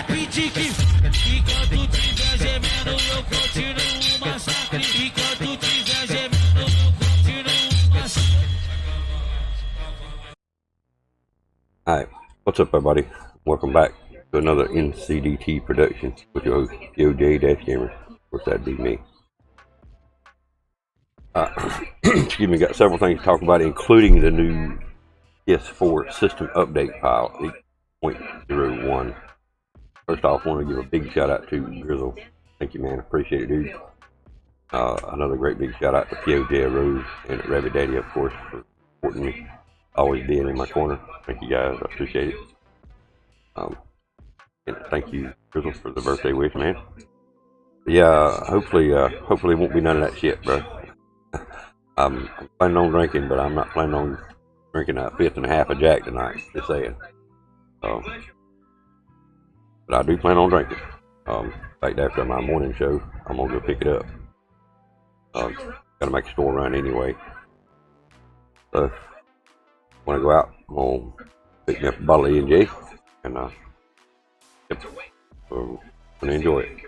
repetir que enquanto tiver gemendo eu continuo o massacre. Enquanto tiver gemendo eu continuo o massacre. Alright, what's up everybody? Welcome back to another NCDT production with your host PoJ-Gamer. Of course, that'd be me. Excuse me, got several things to talk about, including the new PS4 system update file 8.01. First off, I want to give a big shout out to GiZmO. Thank you, man. Appreciate it, dude. Another great big shout out to PoJ-IYD and Rabbit Daddy, of course, for supporting me, always being in my corner. Thank you guys, I appreciate it. And thank you, GiZmO, for the birthday wish, man. But yeah, hopefully it won't be none of that shit, bro. I'm planning on drinking, but I'm not planning on drinking a fifth and a half of Jack tonight. Just saying. But I do plan on drinking. In fact, after my morning show, I'm gonna go pick it up. Gotta make a store run anyway. So when I go out, I'm gonna pick me up a bottle of E&J and I'm gonna enjoy it.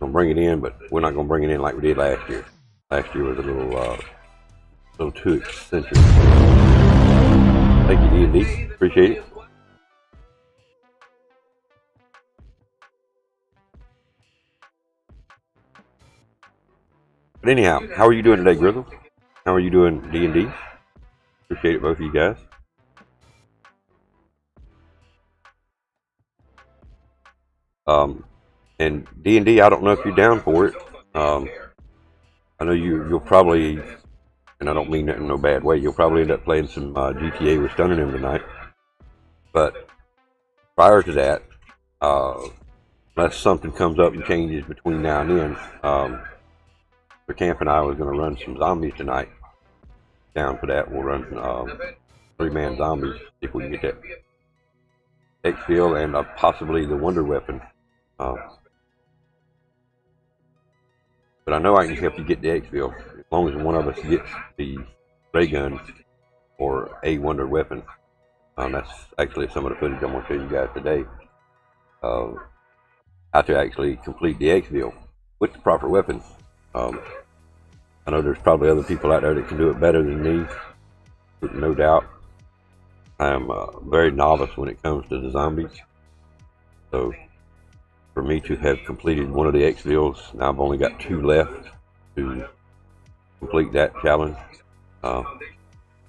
Gonna bring it in, but we're not gonna bring it in like we did last year. Last year was a little too eccentric. Thank you, D&D. Appreciate it. But anyhow, how are you doing today, GiZmO? How are you doing, D&D? Appreciate it, both of you guys. And D&D, I don't know if you're down for it. I know you'll probably, and I don't mean that in no bad way, you'll probably end up playing some GTA with Stunning him tonight. But prior to that, unless something comes up and changes between now and then, for Camp and I was going to run some zombies tonight. Down for that, we'll run 3-man zombies if we can get that exfil and possibly the wonder weapon. But I know I can help you get the exfil as long as one of us gets the ray gun or a wonder weapon. That's actually some of the footage I'm going to show you guys today. How to actually complete the exfil with the proper weapons. I know there's probably other people out there that can do it better than me, no doubt. I am very novice when it comes to the zombies. So for me to have completed one of the exfils, now I've only got 2 left to complete that challenge.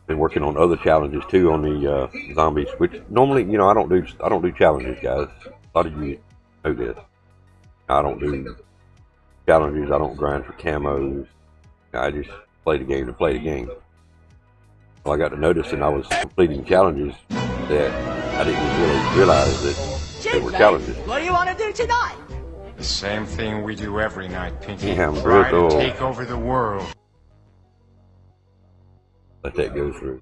Been working on other challenges too on the zombies, which normally, you know, I don't do challenges, guys. A lot of you know this. I don't do challenges. I don't grind for camos. I just play the game to play the game. Well, I got to notice, and I was completing challenges that I didn't really realize that they were challenges. What do you want to do tonight? The same thing we do every night, Pinky. Yeah, Try to take over the world. Let that go through.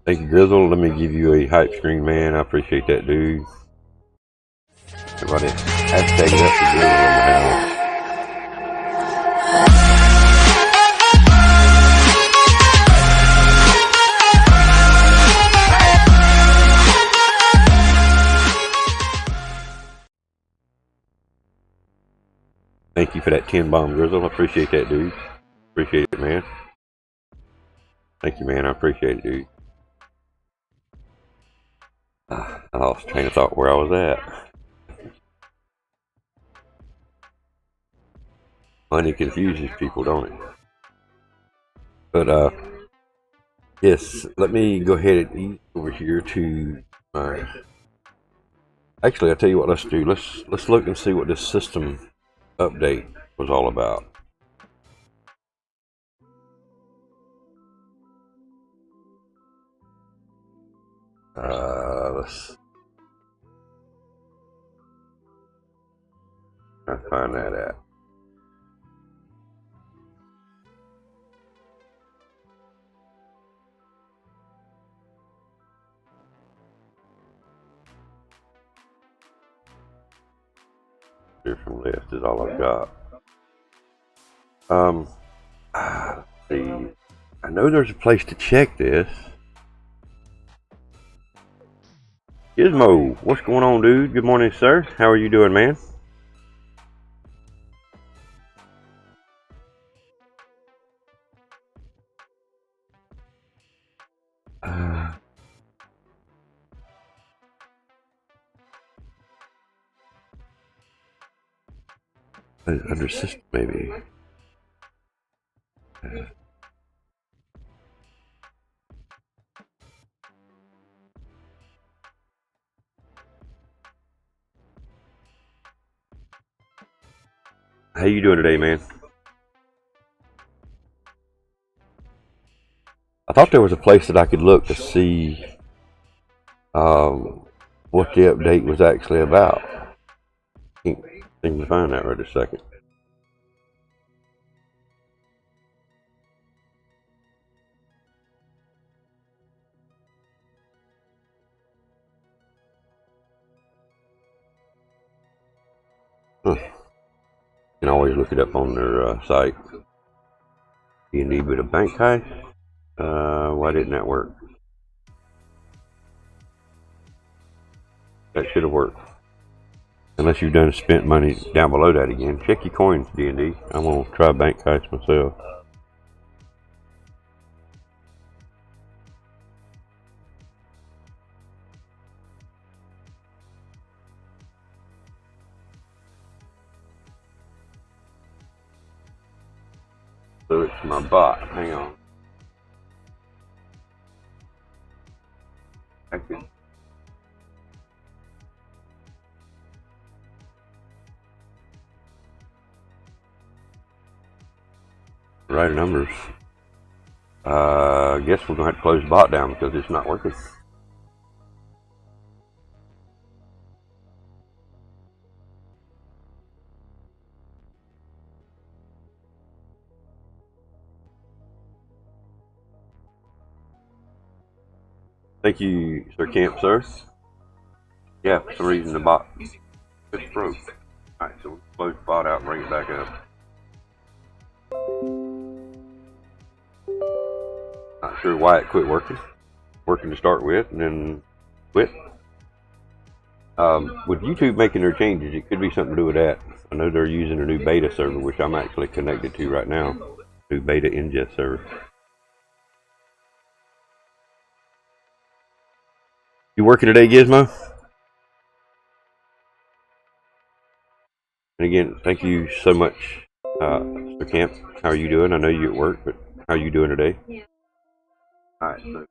Thank you, GiZmO. Let me give you a hype screen, man. I appreciate that, dude. Everybody, hashtag it up for GiZmO on the house. Thank you for that 10 bomb, GiZmO. I appreciate that, dude. Appreciate it, man. Thank you, man. I appreciate it, dude. I lost train of thought where I was at. Money confuses people, don't it? But yes, let me go ahead and ease over here to actually, I'll tell you what, let's do. Let's look and see what this system update was all about. Let's try to find that out. Different list is all I've got. Let's see. I know there's a place to check this. GiZmO, what's going on, dude? Good morning, sir. How are you doing, man? Under system, maybe. How you doing today, man? I thought there was a place that I could look to see what the update was actually about. Can't seem to find that right a second. Huh. You can always look it up on their site. D&D bit of bank heist. Why didn't that work? That should have worked. Unless you've done spent money down below that again. Check your coins, D&D. I'm gonna try bank heist myself. So it's my bot. Hang on. I can. Right numbers. I guess we're gonna have to close the bot down because it's not working. Thank you, Sir Camp, sir. Yeah, for some reason the bot just broke. Alright, so we'll close the bot out and bring it back up. Not sure why it quit working. Working to start with and then quit. With YouTube making their changes, it could be something to do with that. I know they're using a new beta server, which I'm actually connected to right now. New beta ingest server. You working today, GiZmO? And again, thank you so much, Mr. Camp. How are you doing? I know you're at work, but how are you doing today? Yeah. Alright, so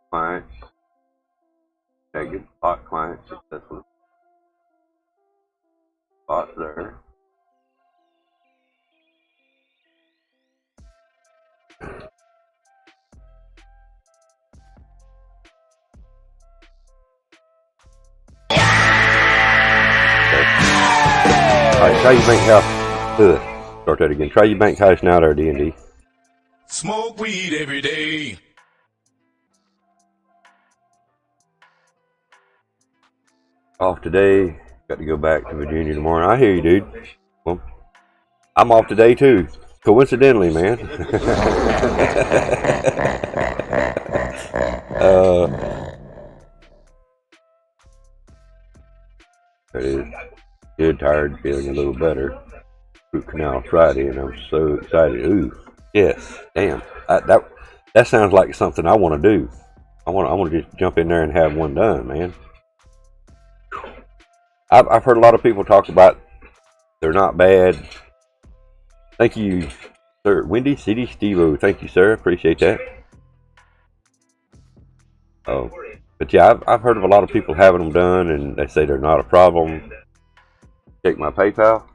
client. Okay, good. Bot client successful. Bot there. Alright, try your bank house. Start that again. Try your bank house now there, D&D. Smoke weed every day. Off today. Got to go back to Virginia tomorrow. I hear you, dude. Well, I'm off today too. Coincidentally, man. That is good, tired, feeling a little better. Root Canal Friday, and I'm so excited. Ooh, yes, damn. That sounds like something I want to do. I want to just jump in there and have one done, man. I've heard a lot of people talk about they're not bad. Thank you, sir. Windy City Steve-O. Thank you, sir. Appreciate that. Oh, but yeah, I've heard of a lot of people having them done, and they say they're not a problem. Check my PayPal.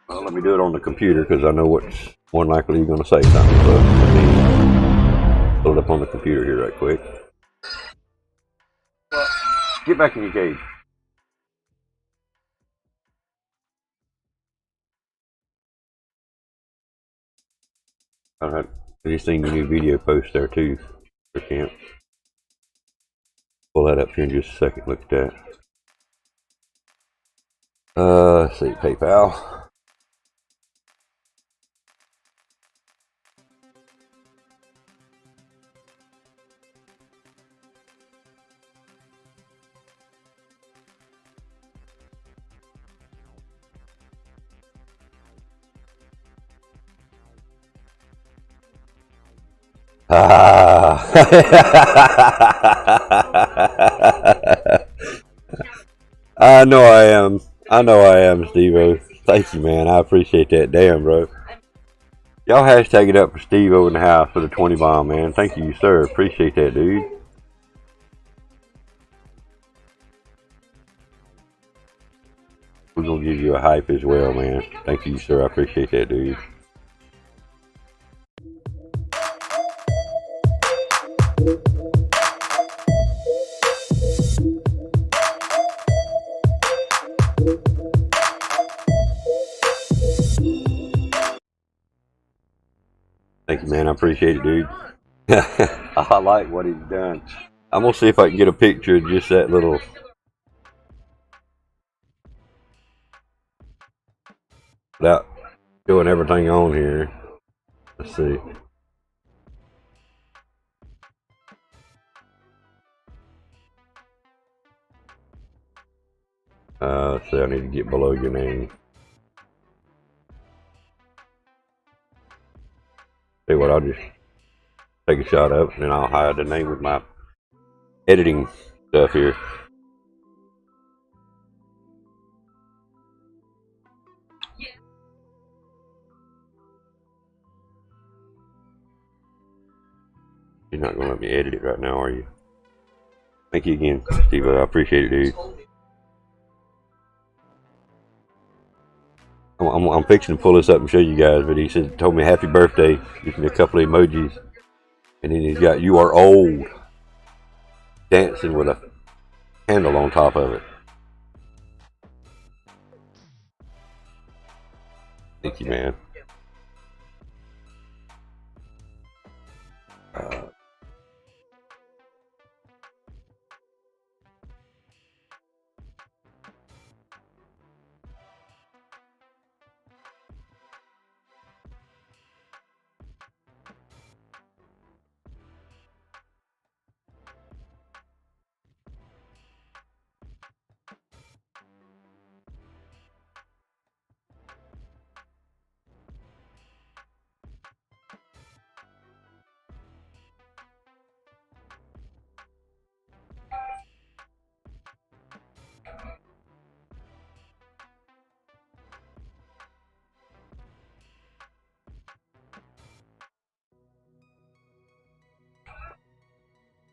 Well, let me do it on the computer because I know what's more than likely you're going to say something. So let me pull it up on the computer here right quick. Get back in your cage. Alright, I just seen your new video post there too for camp. Pull that up here in just a second. Look at that. Let's see, PayPal. Ah. I know I am. I know I am, Steve-O. Thank you, man. I appreciate that. Damn, bro. Y'all hashtag it up for Steve-O in the house for the 20 bomb, man. Thank you, sir. Appreciate that, dude. We're going to give you a hype as well, man. Thank you, sir. I appreciate that, dude. Thank you, man. I appreciate it, dude. I like what he's done. I'm going to see if I can get a picture of just that little... without doing everything on here. Let's see. Let's see, I need to get below your name. See what, I'll just take a shot of it and then I'll hide the name with my editing stuff here. You're not going to let me edit it right now, are you? Thank you again, Steve. I appreciate it, dude. I'm fixing to pull this up and show you guys, but he said, told me happy birthday, gives me a couple of emojis, and then he's got "you are old" dancing with a candle on top of it. Thank you, man.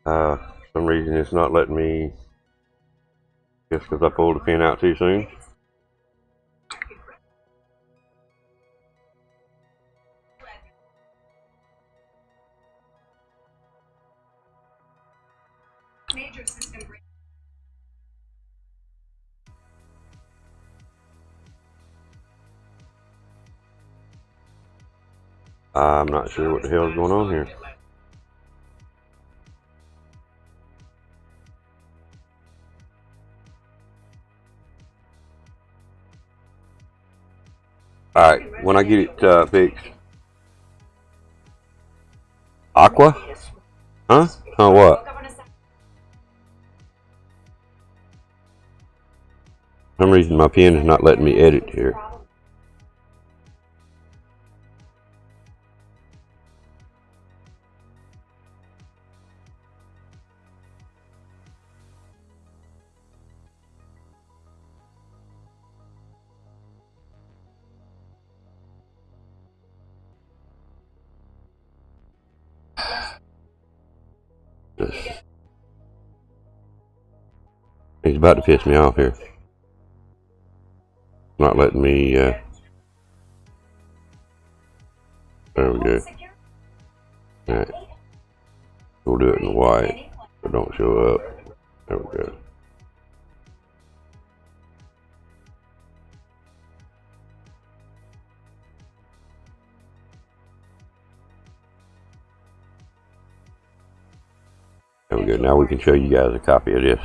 For some reason it's not letting me, just because I pulled the pin out too soon. I'm not sure what the hell is going on here. Alright, when I get it fixed. Aqua? Huh? Oh, what? For some reason my pen is not letting me edit here. He's about to piss me off here. Not letting me, there we go. Alright. We'll do it in white, so don't show up. There we go. There we go. Now we can show you guys a copy of this.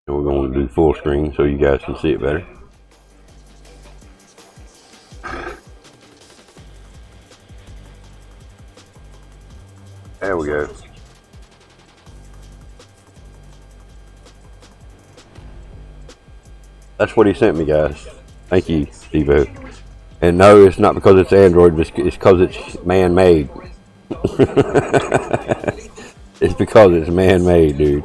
And we're going to do full screen so you guys can see it better. There we go. That's what he sent me, guys. Thank you, Steve-O. And no, it's not because it's Android, it's because it's man-made. It's because it's man-made, dude.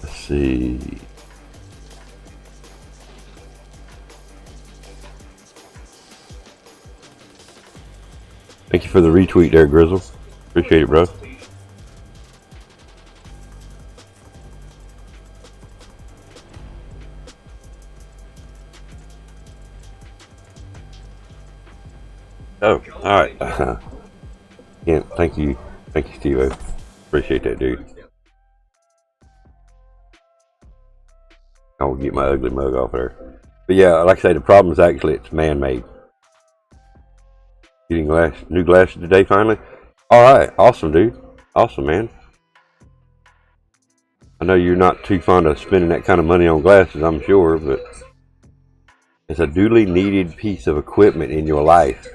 Let's see. Thank you for the retweet there, Grizzle. Appreciate it, bro. Oh, alright. Yeah, thank you, Steve-O. Appreciate that, dude. I'll get my ugly mug off there. But yeah, like I say, the problem is actually it's man-made. Getting new glasses today finally. Alright, awesome, dude. Awesome, man. I know you're not too fond of spending that kind of money on glasses, I'm sure, but it's a duly needed piece of equipment in your life.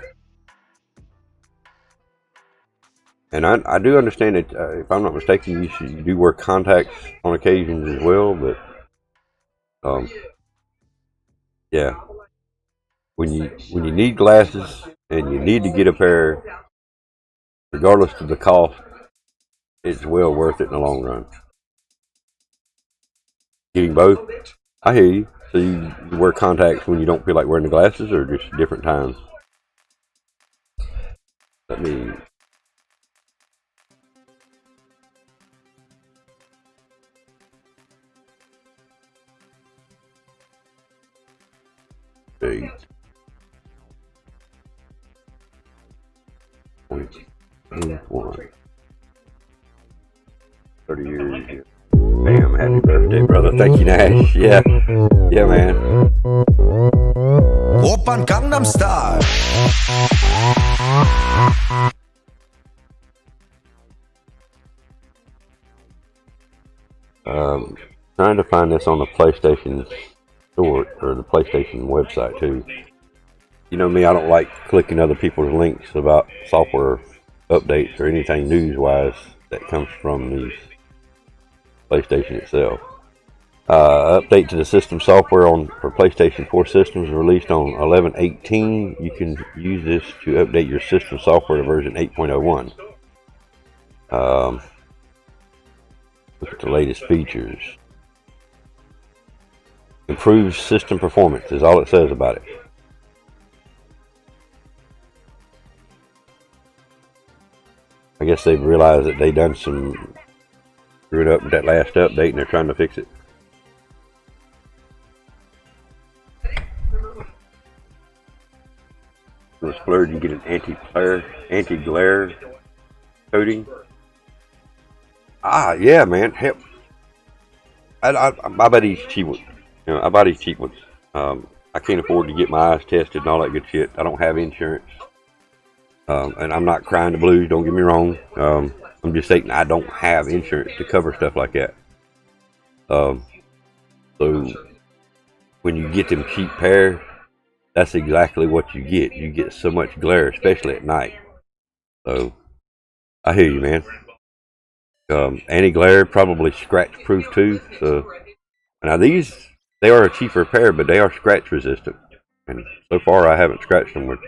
And I do understand that, if I'm not mistaken, you do wear contacts on occasions as well, but yeah. When you need glasses and you need to get a pair, regardless of the cost, it's well worth it in the long run. Getting both, I hear you. So you wear contacts when you don't feel like wearing the glasses, or just different times? Let me. See. 21. 30 years. Bam, happy birthday, brother. Thank you, Nash. Yeah. Yeah, man. Open Gangnam Style. Trying to find this on the PlayStation store, or the PlayStation website too. You know me, I don't like clicking other people's links about software updates or anything news-wise that comes from the PlayStation itself. Update to the system software for PlayStation 4 systems released on 11/18. You can use this to update your system software to version 8.01. Look at the latest features. Improves system performance is all it says about it. I guess they've realized that they done some screwed up with that last update and they're trying to fix it. For the splurge, you get an anti-glare coating. Ah, yeah, man. Hell, I buy these cheap ones. You know, I buy these cheap ones. I can't afford to get my eyes tested and all that good shit. I don't have insurance. And I'm not crying the blues, don't get me wrong. I'm just stating I don't have insurance to cover stuff like that. So when you get them cheap pair, that's exactly what you get. You get so much glare, especially at night. So I hear you, man. Anti-glare, probably scratch-proof too. So now these, they are a cheaper pair, but they are scratch resistant. And so far, I haven't scratched them with.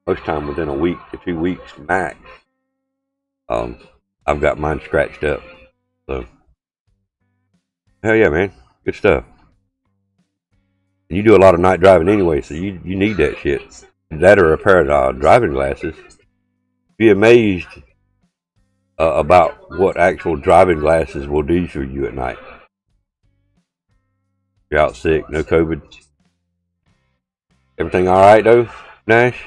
Most time within a week to 2 weeks max. I've got mine scratched up. So hell yeah, man, good stuff. And you do a lot of night driving anyway, so you need that shit. That or a pair of driving glasses. Be amazed about what actual driving glasses will do for you at night. You're out sick, no COVID. Everything all right though, Nash?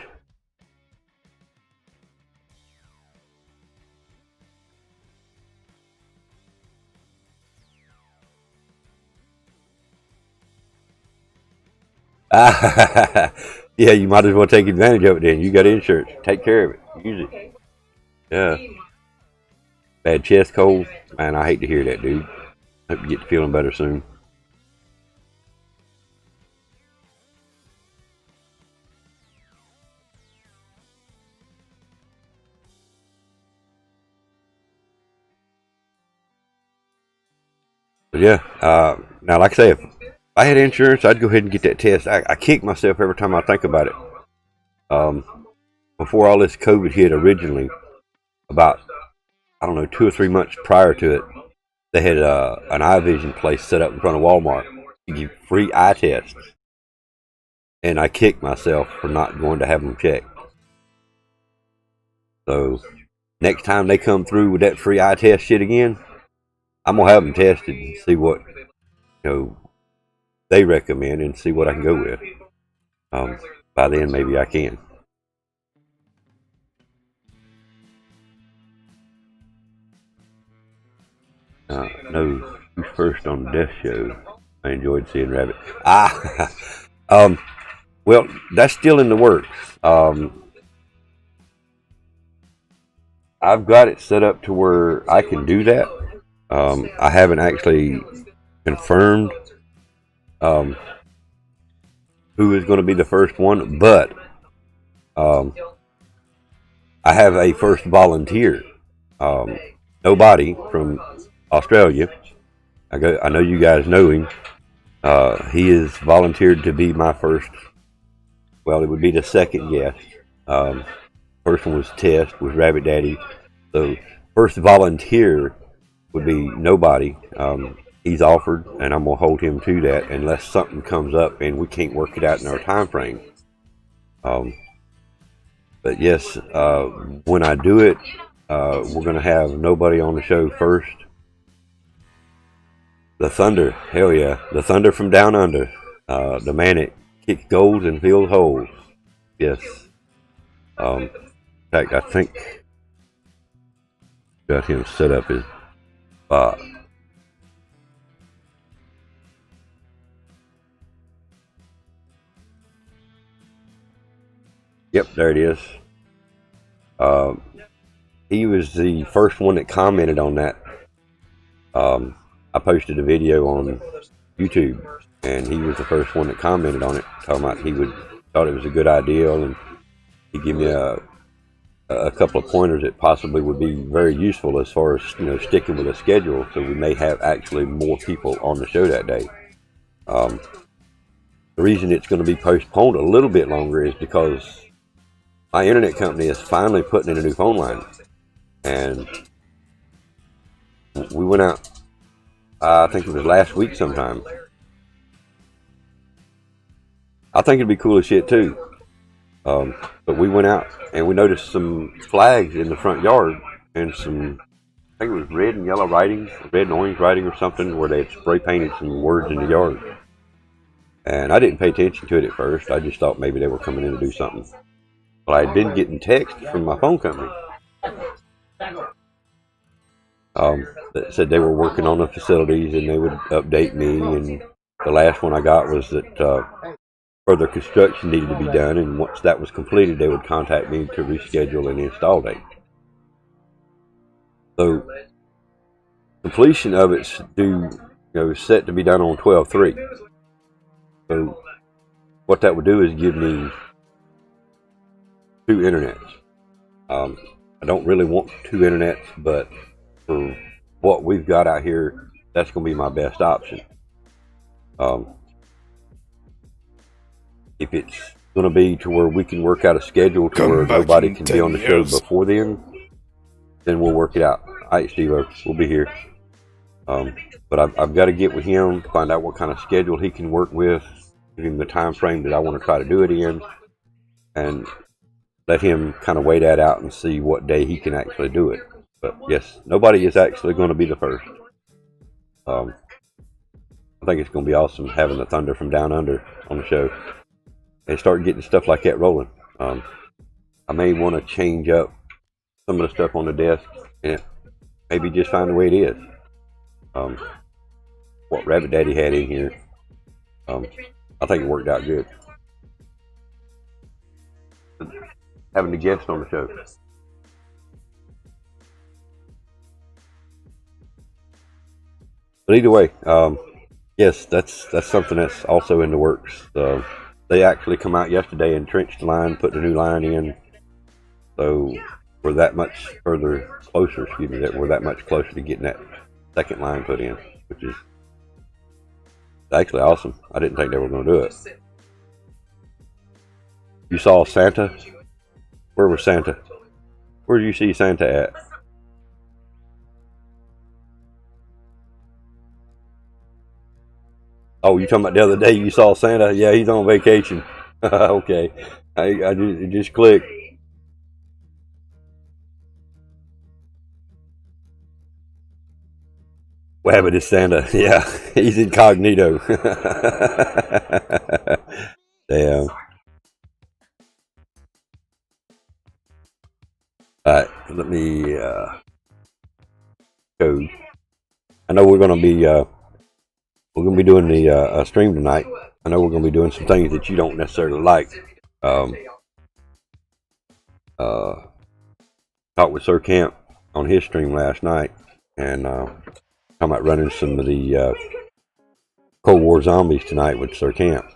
Yeah, you might as well take advantage of it then. You got insurance. Take care of it. Use it. Yeah. Bad chest cold. Man, I hate to hear that, dude. Hope you get to feeling better soon. But yeah, now like I say, if I had insurance, I'd go ahead and get that test. I kick myself every time I think about it. Before all this COVID hit originally, about, I don't know, 2 or 3 months prior to it, they had an eye vision place set up in front of Walmart to give free eye tests. And I kicked myself for not going to have them checked. So next time they come through with that free eye test shit again, I'm gonna have them tested and see what they recommend and see what I can go with. By then, maybe I can. No, who's first on the death show? I enjoyed seeing Rabbit. Well, that's still in the works. I've got it set up to where I can do that. I haven't actually confirmed who is going to be the first one, but I have a first volunteer. Nobody from Australia. I know you guys know him. He is volunteered to be my first. Well, it would be the second guest. First one was Test with Rabbit Daddy. So first volunteer would be Nobody. He's offered, and I'm gonna hold him to that unless something comes up and we can't work it out in our time frame. But yes, when I do it, we're gonna have Nobody on the show first. The Thunder, hell yeah, the Thunder from down under, the man that kicks goals and fills holes. Yes. In fact, I think got him set up as Bob. Yep, there it is. He was the first one that commented on that. I posted a video on YouTube, and he was the first one that commented on it, talking about he thought it was a good idea, and he gave me a couple of pointers that possibly would be very useful as far as sticking with a schedule, so we may have actually more people on the show that day. The reason it's going to be postponed a little bit longer is because my internet company is finally putting in a new phone line, and we went out. I think it was last week sometime. I think it'd be cool as shit too. But we went out and we noticed some flags in the front yard and some, I think it was red and yellow writing, red and orange writing or something, where they had spray painted some words in the yard. And I didn't pay attention to it at first. I just thought maybe they were coming in to do something. But I had been getting texts from my phone company that said they were working on the facilities and they would update me. And the last one I got was that further construction needed to be done, and once that was completed, they would contact me to reschedule an install date. So completion of it's due, set to be done on 12/3. So what that would do is give me 2 internets. I don't really want 2 internets, but for what we've got out here, that's going to be my best option. If it's going to be to where we can work out a schedule to where nobody can be on the show before then we'll work it out. All right, Steve, we'll be here. But I've got to get with him to find out what kind of schedule he can work with, give him the time frame that I want to try to do it in, and let him kind of weigh that out and see what day he can actually do it. But yes, Nobody is actually going to be the first. I think it's going to be awesome having the Thunder from down under on the show and start getting stuff like that rolling. I may want to change up some of the stuff on the desk and maybe just find the way it is. What Rabbit Daddy had in here, I think it worked out good. Having the guest on the show. But either way, yes, that's something that's also in the works. They actually come out yesterday and trenched the line, put the new line in. So we're that much further closer, we're that much closer to getting that second line put in, which is actually awesome. I didn't think they were going to do it. You saw Santa? Where was Santa? Where did you see Santa at? Oh, you talking about the other day you saw Santa? Yeah, he's on vacation. Okay. It just clicked. What happened to Santa? Yeah, he's incognito. Damn. Alright, let me go. I know we're gonna be doing the stream tonight. I know we're gonna be doing some things that you don't necessarily like. Talked with Sir Camp on his stream last night, and talking about running some of the Cold War zombies tonight with Sir Camp.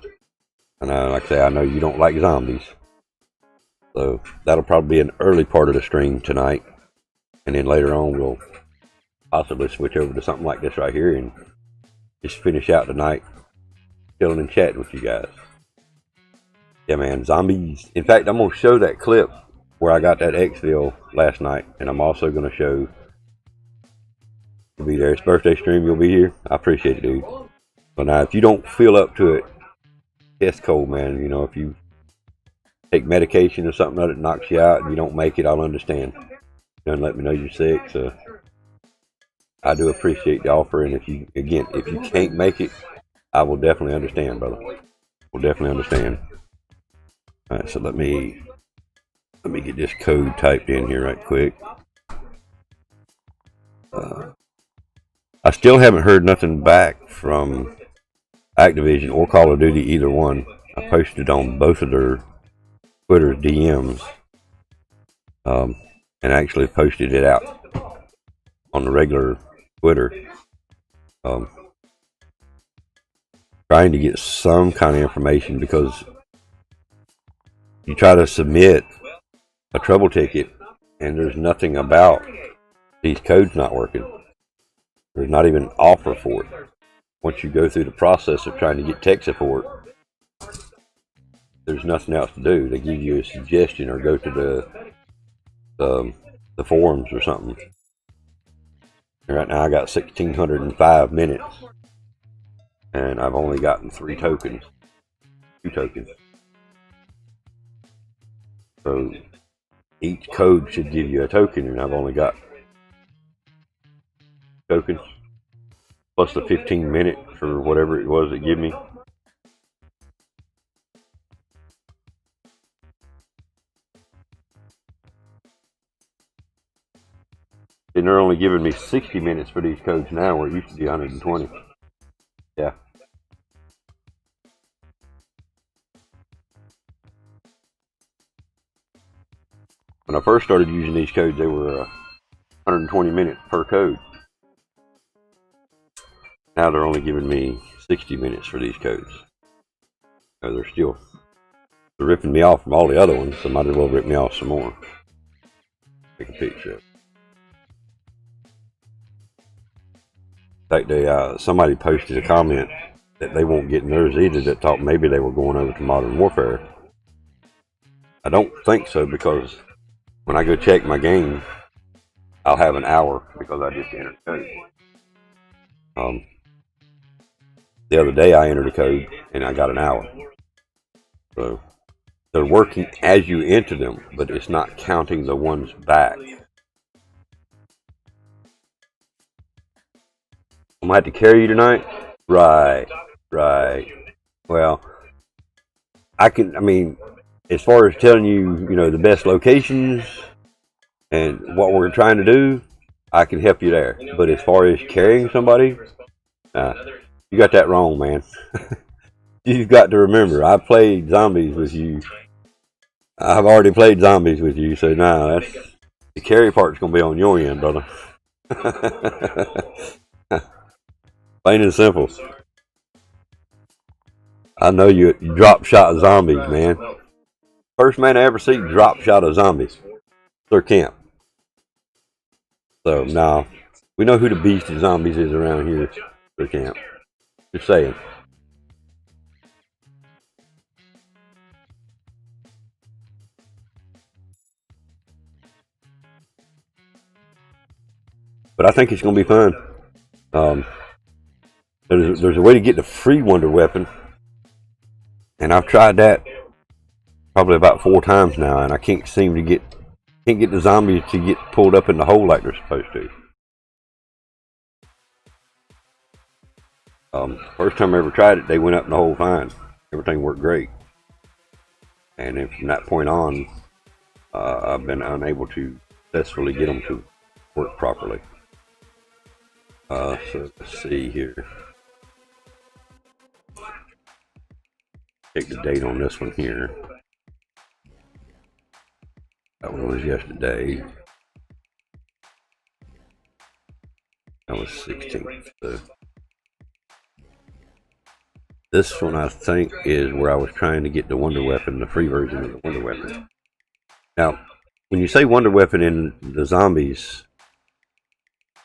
And like I say, I know you don't like zombies, so that'll probably be an early part of the stream tonight, and then later on we'll possibly switch over to something like this right here and just finish out tonight, chilling and chatting with you guys. Yeah, man, zombies. In fact, I'm gonna show that clip where I got that exfil last night, and I'm also gonna show. You'll be there. It's birthday stream. You'll be here. I appreciate it, dude. But now, if you don't feel up to it, it's cold, man. You know, if you take medication or something that knocks you out and you don't make it, I'll understand. Don't let me know you're sick. So I do appreciate the offer, and if you can't make it, I will definitely understand, brother. We'll definitely understand. All right, so let me get this code typed in here right quick. I still haven't heard nothing back from Activision or Call of Duty, either one. I posted on both of their Twitter DMs, and actually posted it out on the regular Twitter, trying to get some kind of information, because you try to submit a trouble ticket and there's nothing about these codes not working. There's not even an offer for it. Once you go through the process of trying to get tech support, there's nothing else to do. They give you a suggestion or go to the forums or something. Right now I got 1,605 minutes, and I've only gotten 2 tokens. So each code should give you a token, and I've only got tokens plus the 15 minute for whatever it was it gave me. And they're only giving me 60 minutes for these codes now, where it used to be 120. Yeah. When I first started using these codes, they were 120 minutes per code. Now they're only giving me 60 minutes for these codes. So they're ripping me off from all the other ones, so might as well rip me off some more. Take a picture of it. In fact, somebody posted a comment that they won't get theirs either, that thought maybe they were going over to Modern Warfare. I don't think so, because when I go check my game, I'll have an hour, because I just entered the code. The other day I entered a code and I got an hour. So they're working as you enter them, but it's not counting the ones back. I might have to carry you tonight? Right. Well, I mean, as far as telling you, the best locations and what we're trying to do, I can help you there. But as far as carrying somebody, you got that wrong, man. You've got to remember, I played zombies with you. I've already played zombies with you, so now the carry part's going to be on your end, brother. Plain and simple. I know you drop shot zombies, man. First man I ever see drop shot of zombies. Sir Camp. So now we know who the beast of zombies is around here. Sir Camp. Just saying. but I think it's going to be fun. There's a way to get the free wonder weapon, and I've tried that probably about 4 times now, and I can't seem to get the zombies to get pulled up in the hole like they're supposed to. First time I ever tried it, they went up in the hole fine. Everything worked great. And then from that point on, I've been unable to successfully get them to work properly. So let's see here. Take the date on this one here. That one was yesterday. That was 16th. So this one, I think, is where I was trying to get the wonder weapon, the free version of the wonder weapon. Now, when you say wonder weapon in the zombies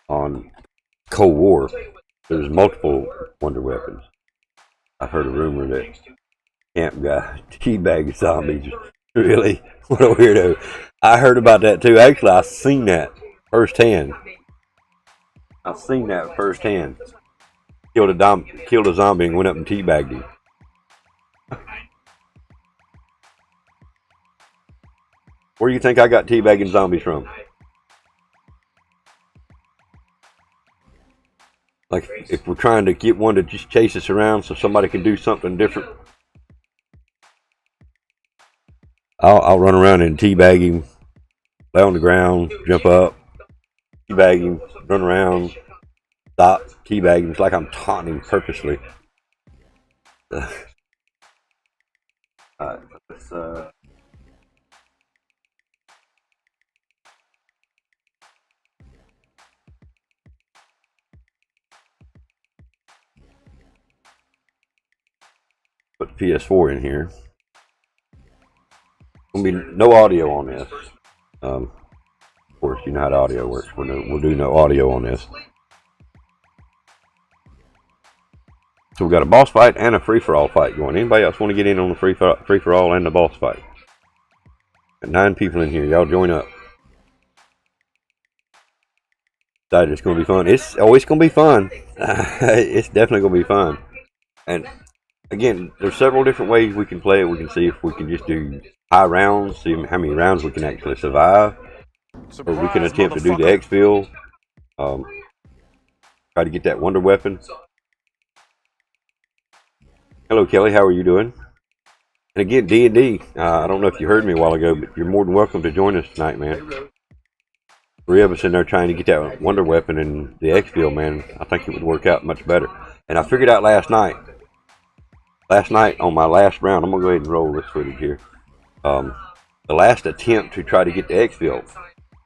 on Cold War, there's multiple wonder weapons. I've heard a rumor that Camp guy teabag zombies. Really? What a weirdo. I heard about that too. Actually, I've seen that firsthand. Killed a zombie and went up and teabagged him. Where do you think I got teabagging zombies from? Like, if we're trying to get one to just chase us around so somebody can do something different, I'll run around and teabag him, lay on the ground, jump up, teabag him, run around, stop, teabag him. It's like I'm taunting him purposely. Alright, let's put the PS4 in here. There'll be no audio on this. Of course, you know how the audio works. We'll do no audio on this. So we got a boss fight and a free-for-all fight going. Anybody else want to get in on the free-for-all and the boss fight? Got 9 people in here. Y'all join up. Decided it's going to be fun. It's going to be fun. It's definitely going to be fun. And again, there's several different ways we can play it. We can see if we can just do high rounds, see how many rounds we can actually survive. Or we can attempt to do the exfil. Try to get that wonder weapon. Hello, Kelly. How are you doing? And again, D&D. I don't know if you heard me a while ago, but you're more than welcome to join us tonight, man. 3 of us in there trying to get that wonder weapon and the exfil, man. I think it would work out much better. And I figured out last night on my last round, I'm gonna go ahead and roll this footage here. The last attempt to try to get the exfil,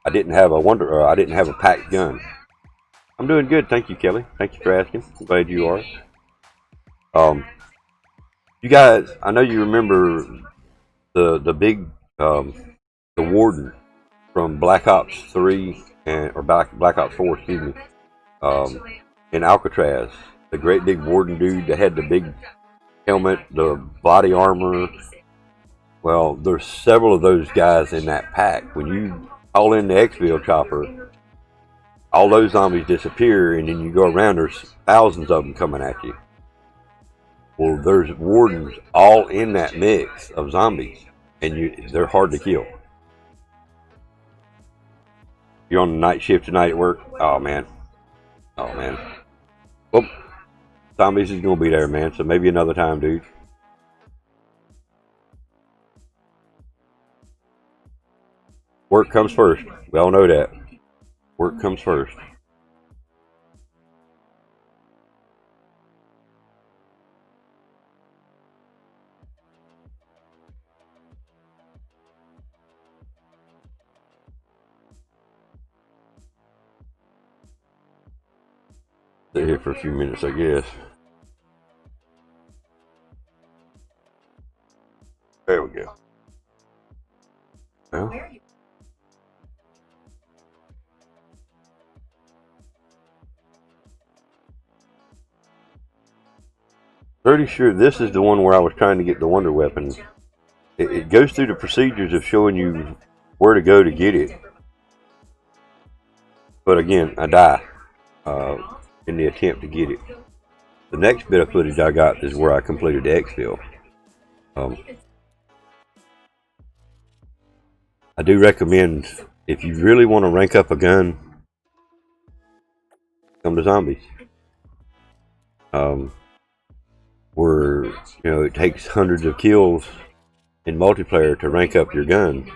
I didn't have a packed gun. I'm doing good, thank you, Kelly. Thank you for asking. I'm glad you are. You guys, I know you remember the big the warden from Black Ops 3 or Black Ops 4, excuse me, in Alcatraz. The great big warden dude that had the big helmet, the body armor. Well, there's several of those guys in that pack. When you call in the exfil chopper, all those zombies disappear, and then you go around, there's thousands of them coming at you. Well, there's wardens all in that mix of zombies, and they're hard to kill. You're on the night shift tonight at work? Oh, man. Well, zombies is going to be there, man, so maybe another time, dude. Work comes first. We all know that. Work comes first. Stay here for a few minutes, I guess. There we go. Well, pretty sure this is the one where I was trying to get the wonder weapon. It goes through the procedures of showing you where to go to get it. But again, I die in the attempt to get it. The next bit of footage I got is where I completed the exfil. I do recommend, if you really want to rank up a gun, come to zombies. Where, you know, it takes hundreds of kills in multiplayer to rank up your gun.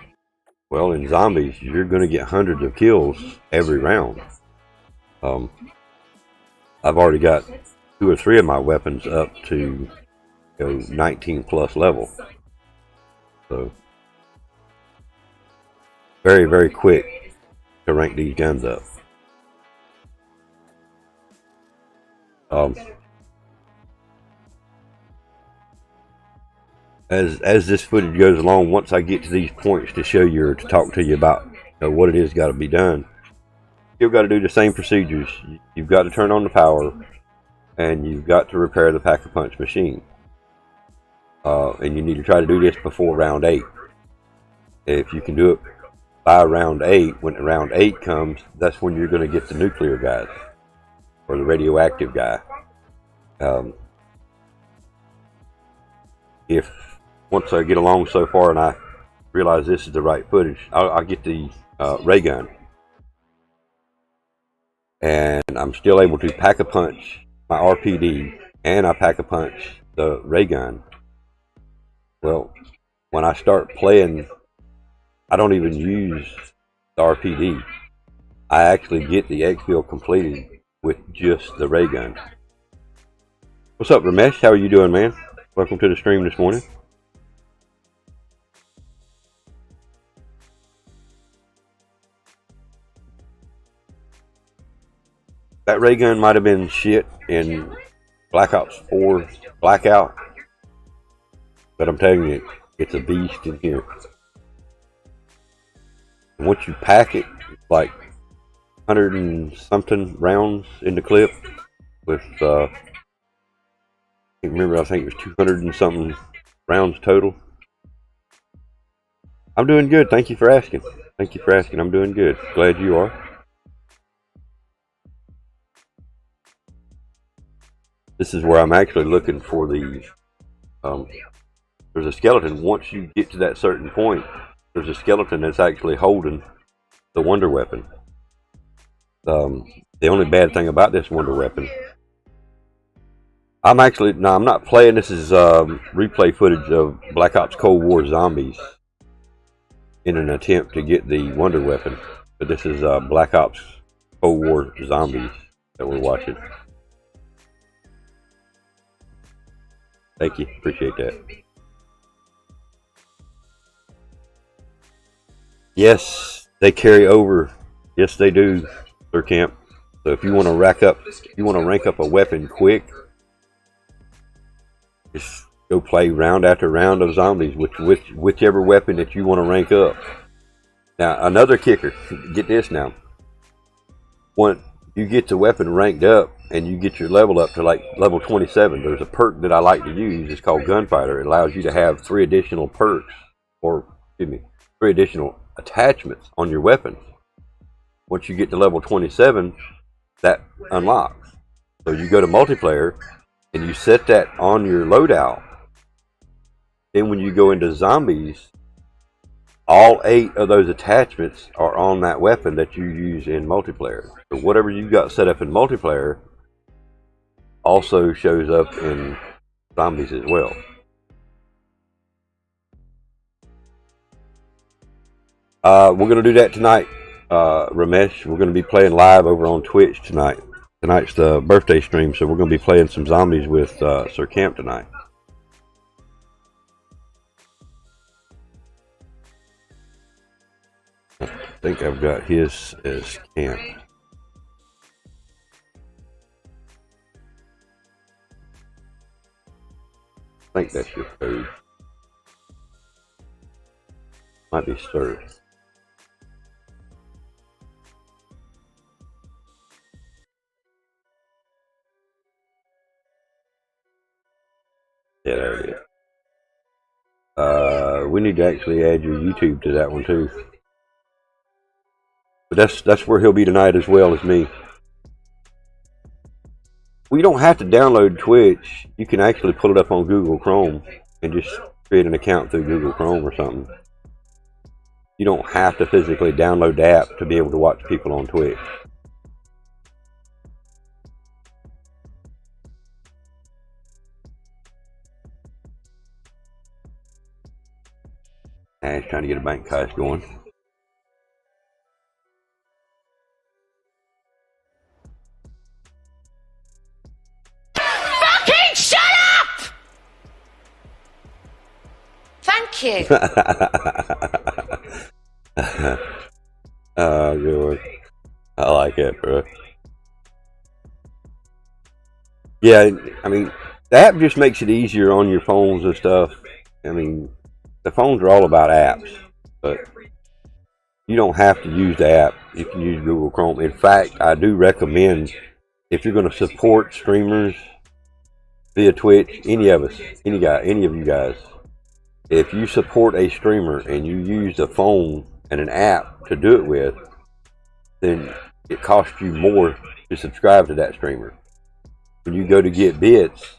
Well, in zombies, you're going to get hundreds of kills every round. I've already got 2 or 3 of my weapons up to 19 plus level. So, very, very quick to rank these guns up. As this footage goes along, once I get to these points to show you or to talk to you about what it is got to be done, you've got to do the same procedures. You've got to turn on the power, and you've got to repair the pack-a-punch machine. And you need to try to do this before round 8. If you can do it by round 8, when round 8 comes, that's when you're going to get the nuclear guys or the radioactive guy. If once I get along so far and I realize this is the right footage, I'll get the ray gun, and I'm still able to pack-a-punch my RPD, and I pack-a-punch the ray gun. Well, when I start playing, I don't even use the RPD. I actually get the exfil completed with just the ray gun. What's up, Ramesh? How are you doing, man? Welcome to the stream this morning. That ray gun might have been shit in Black Ops 4 Blackout, but I'm telling you, it's a beast in here. And once you pack it, it's like 100 and something rounds in the clip with, I can't remember, I think it was 200 and something rounds total. I'm doing good. Thank you for asking. Thank you for asking. I'm doing good. Glad you are. This is where I'm actually looking for the, there's a skeleton. Once you get to that certain point, there's a skeleton that's actually holding the wonder weapon. The only bad thing about this wonder weapon, I'm not playing. This is replay footage of Black Ops Cold War Zombies in an attempt to get the wonder weapon. But this is Black Ops Cold War Zombies that we're watching. Thank you. Appreciate that. Yes, they carry over. Yes, they do, Sir Camp. So if you want to rank up a weapon quick, just go play round after round of zombies, whichever weapon that you want to rank up. Now, another kicker. Get this now. When you get the weapon ranked up and you get your level up to like level 27, there's a perk that I like to use. It's called Gunfighter. It allows you to have 3 additional perks, or excuse me, 3 additional attachments on your weapon. Once you get to level 27, that unlocks. So you go to multiplayer and you set that on your loadout. Then when you go into zombies, all 8 of those attachments are on that weapon that you use in multiplayer. So whatever you got set up in multiplayer also shows up in zombies as well. We're going to do that tonight, Ramesh. We're going to be playing live over on Twitch tonight. Tonight's the birthday stream, so we're going to be playing some zombies with Sir Camp tonight. I think I've got his as Camp. I think that's your code. Might be Sir. Yeah, there it is. We need to actually add your YouTube to that one too. But that's where he'll be tonight as well as me. We don't have to download Twitch. You can actually pull it up on Google Chrome and just create an account through Google Chrome or something. You don't have to physically download the app to be able to watch people on Twitch. And he's trying to get a bank heist going. Fucking shut up! Thank you. Oh, good. I like it, bro. Yeah, I mean, the app just makes it easier on your phones and stuff. I mean, the phones are all about apps, but you don't have to use the app. You can use Google Chrome. In fact, I do recommend, if you're going to support streamers via Twitch, any of us, any of you guys, if you support a streamer and you use a phone and an app to do it with, then it costs you more to subscribe to that streamer. When you go to get bits,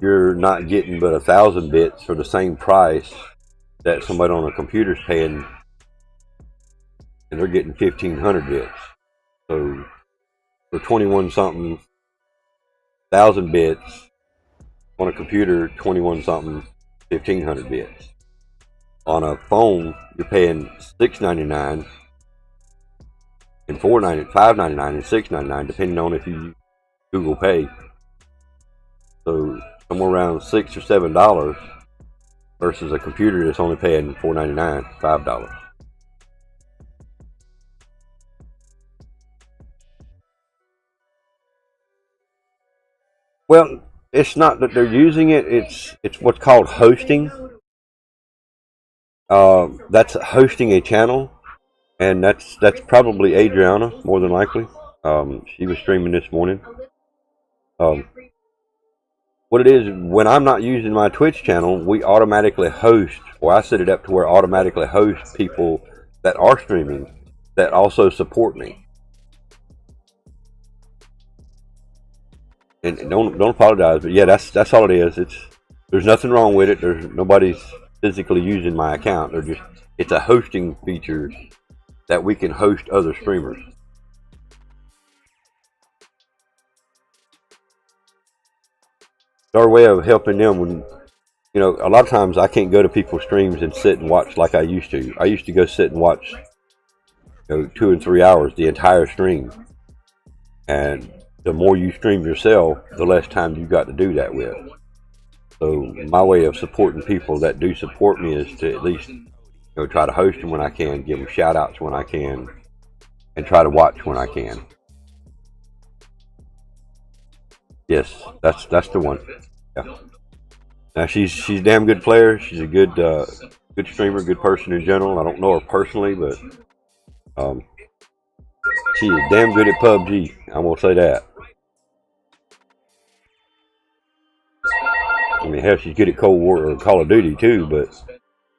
you're not getting but 1,000 bits for the same price that somebody on a computer's paying, and they're getting 1,500 bits. So for 21 something thousand bits on a computer, 21 something 1,500 bits. On a phone, you're paying $6.99 and $4.99, $5.99 and $6.99, depending on if you use Google Pay. So somewhere around $6 or $7 versus a computer that's only paying $4.99, $5. Well, it's not that they're using it. It's what's called hosting. That's hosting a channel, and that's probably Adriana more than likely. She was streaming this morning. What it is, when I'm not using my Twitch channel, we automatically host, or I set it up to where it automatically hosts people that are streaming that also support me. And don't apologize, but yeah, that's all it is. There's nothing wrong with it. There's nobody's physically using my account. It's a hosting feature that we can host other streamers. It's our way of helping them when, you know, a lot of times I can't go to people's streams and sit and watch like I used to. I used to go sit and watch, 2 and 3 hours, the entire stream. And the more you stream yourself, the less time you got to do that with. So my way of supporting people that do support me is to at least, try to host them when I can, give them shout outs when I can, and try to watch when I can. Yes, that's the one. Yeah. Now she's a damn good player. She's a good streamer, good person in general. I don't know her personally, but she is damn good at PUBG. I will say that. I mean, hell, she's good at Cold War or Call of Duty too, but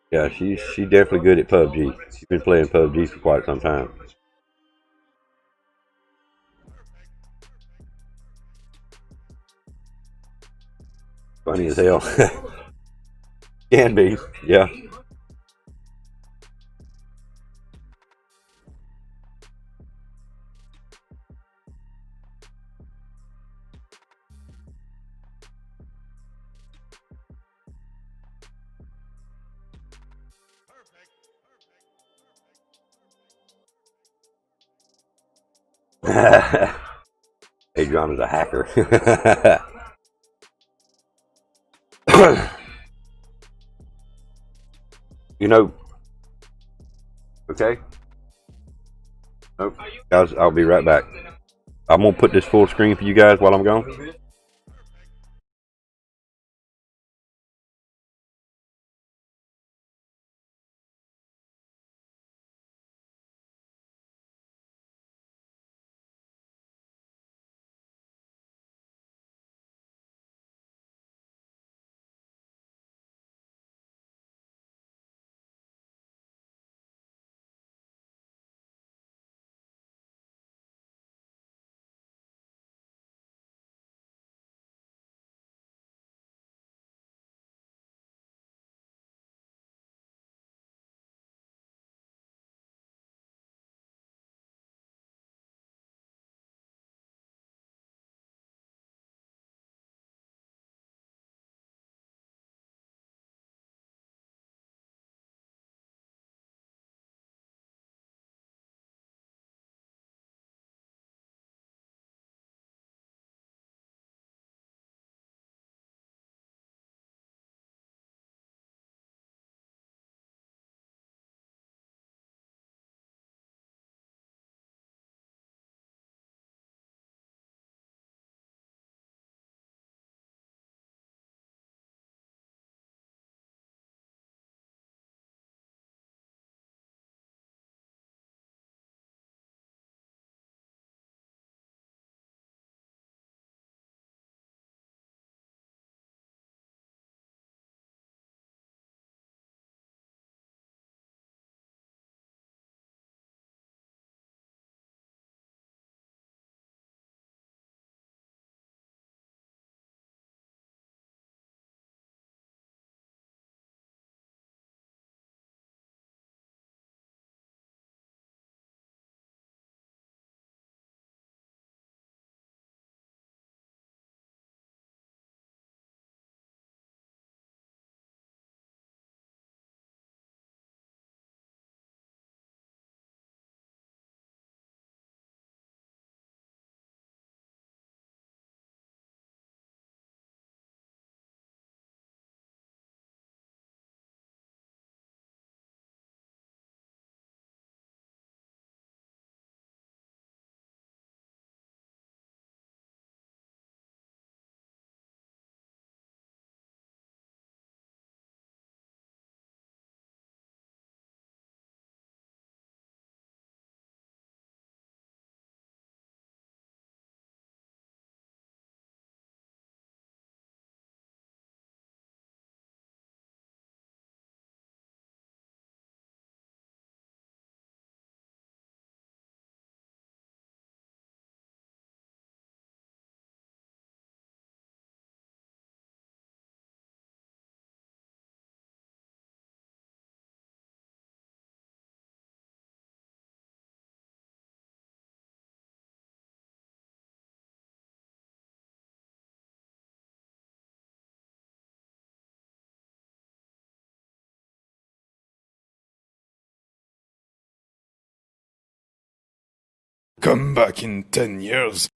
yeah, she's definitely good at PUBG. She's been playing PUBG for quite some time. Funny as hell. Can be, yeah. Adriana's a hacker. Okay. Oh, guys, I'll be right back. I'm gonna put this full screen for you guys while I'm gone. Come back in 10 years.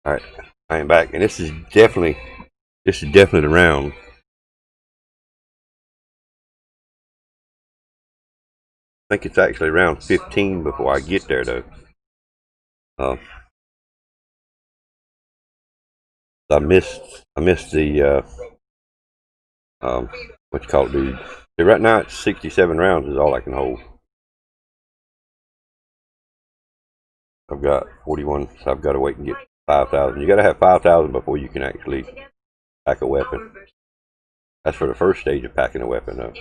All right, I am back, and this is definitely the round. I think it's actually round 15 before I get there, though. Uh, I missed the what you call it, dude. See, right now it's 67 rounds is all I can hold. I've got 41, so I've got to wait and get 5,000. You got to have 5,000 before you can actually pack a weapon. That's for the first stage of packing a weapon, though.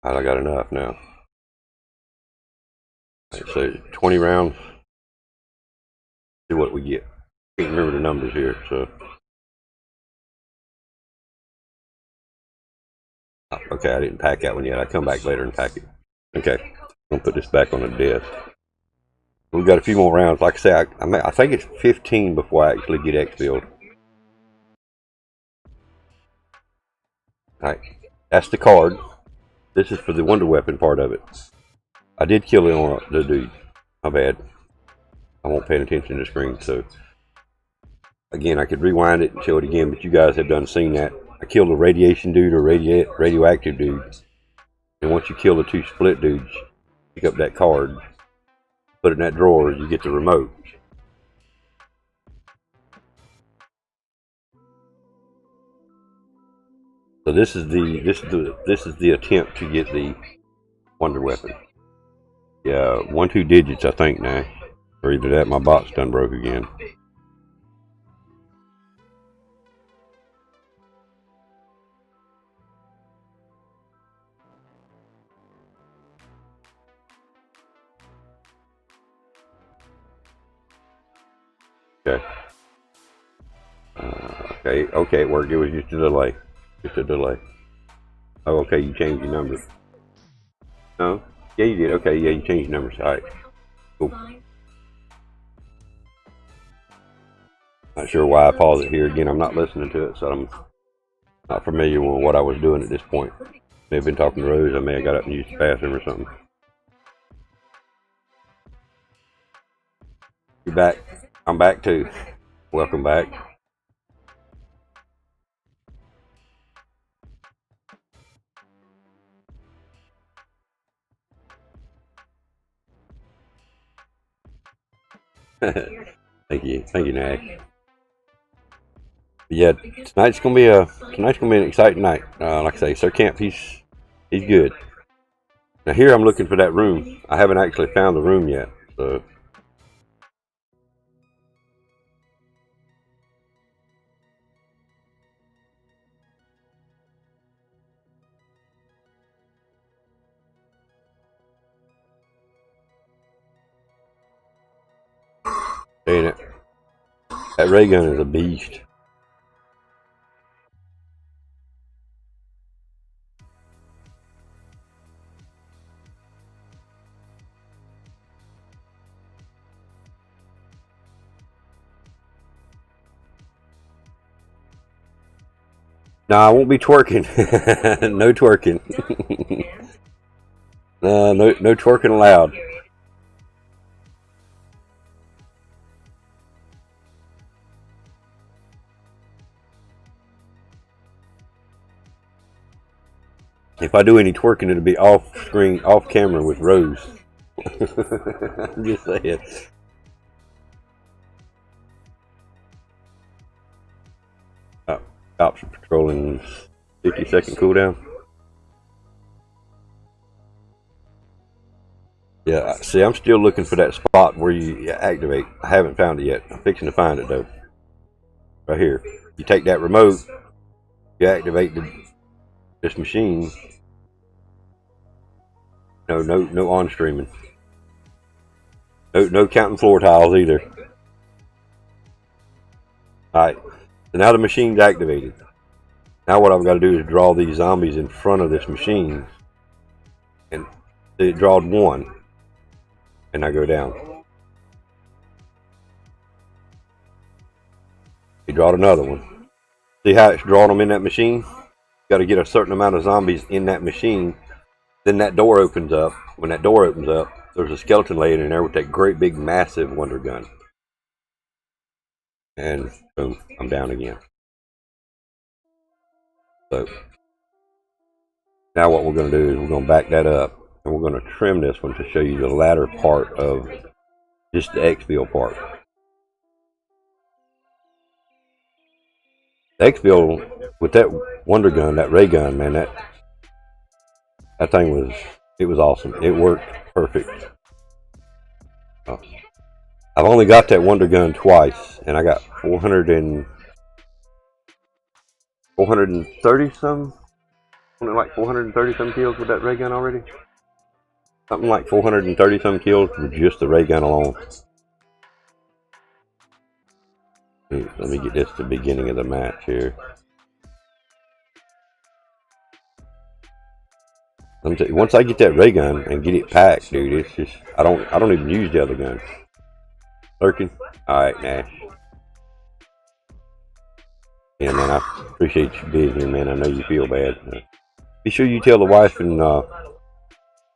I got enough now. Right, so 20 rounds. See what we get. Can't remember the numbers here, so. Okay, I didn't pack that one yet. I come back later and pack it. Okay, I'm gonna put this back on the desk. We've got a few more rounds. Like I say, I think it's 15 before I actually get exfilled. Alright, that's the card. This is for the wonder weapon part of it. I did kill the dude. My bad. I won't pay attention to the screen, so again, I could rewind it and show it again, but you guys have done seen that. I killed a radiation dude or radioactive dude, and once you kill the two split dudes, pick up that card, put it in that drawer, you get the remote. So this is the attempt to get the wonder weapon. Yeah, 1-2 digits I think now, or either that my bot's done broke again. Okay. Okay, it worked. It was just a delay. Just a delay. Oh, okay, you changed your numbers. No? Yeah, you did. Okay, yeah, you changed your numbers. Alright. Cool. Not sure why I paused it here. Again, I'm not listening to it, so I'm not familiar with what I was doing at this point. May have been talking to Rose. I may have got up and used the bathroom or something. You're back. I'm back too. Welcome back. Thank you, Nag. Yeah, tonight's gonna be an exciting night. Like I say, Sir Camp, he's good. Now here I'm looking for that room. I haven't actually found the room yet, so. Ain't it? That ray gun is a beast. No, I won't be twerking. No twerking. No twerking allowed. If I do any twerking, it'll be off screen, off camera with Rose. I'm just saying. Cops are patrolling. 50-second cooldown. Yeah, see, I'm still looking for that spot where you activate. I haven't found it yet. I'm fixing to find it though. Right here. You take that remote, you activate this machine. No on streaming. No counting floor tiles either. Alright, so now the machine's activated. Now what I've got to do is draw these zombies in front of this machine. And it drawed one. And I go down. He drawed another one. See how it's drawing them in that machine? Got to get a certain amount of zombies in that machine. Then that door opens up. When that door opens up, there's a skeleton laying in there with that great big massive wonder gun. And boom, I'm down again. So now what we're going to do is we're going to back that up. And we're going to trim this one to show you the latter part of just the exfil part. The exfil with that wonder gun, that ray gun, man, that thing was awesome. It worked perfect. I've only got that wonder gun twice, and I got 430 some, like 430 some kills with that ray gun already. Something like 430 some kills with just the ray gun alone. Let me get this to the beginning of the match here. Once I get that ray gun and get it packed, dude, it's just I don't even use the other gun. Lurking. All right, Nash. Yeah, man, I appreciate you being here, man. I know you feel bad. Be sure you tell the wife and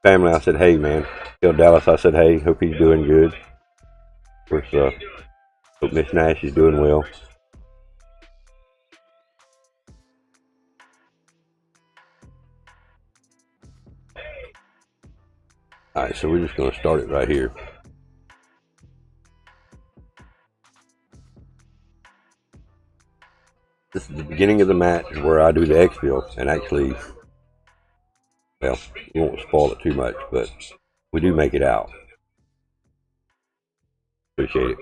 family I said, hey, man. Tell Dallas I said, hey. Hope he's doing good. Of course, hope Miss Nash is doing well. Alright, so we're just going to start it right here. This is the beginning of the match where I do the exfil, and actually, well, we won't spoil it too much, but we do make it out. Appreciate it.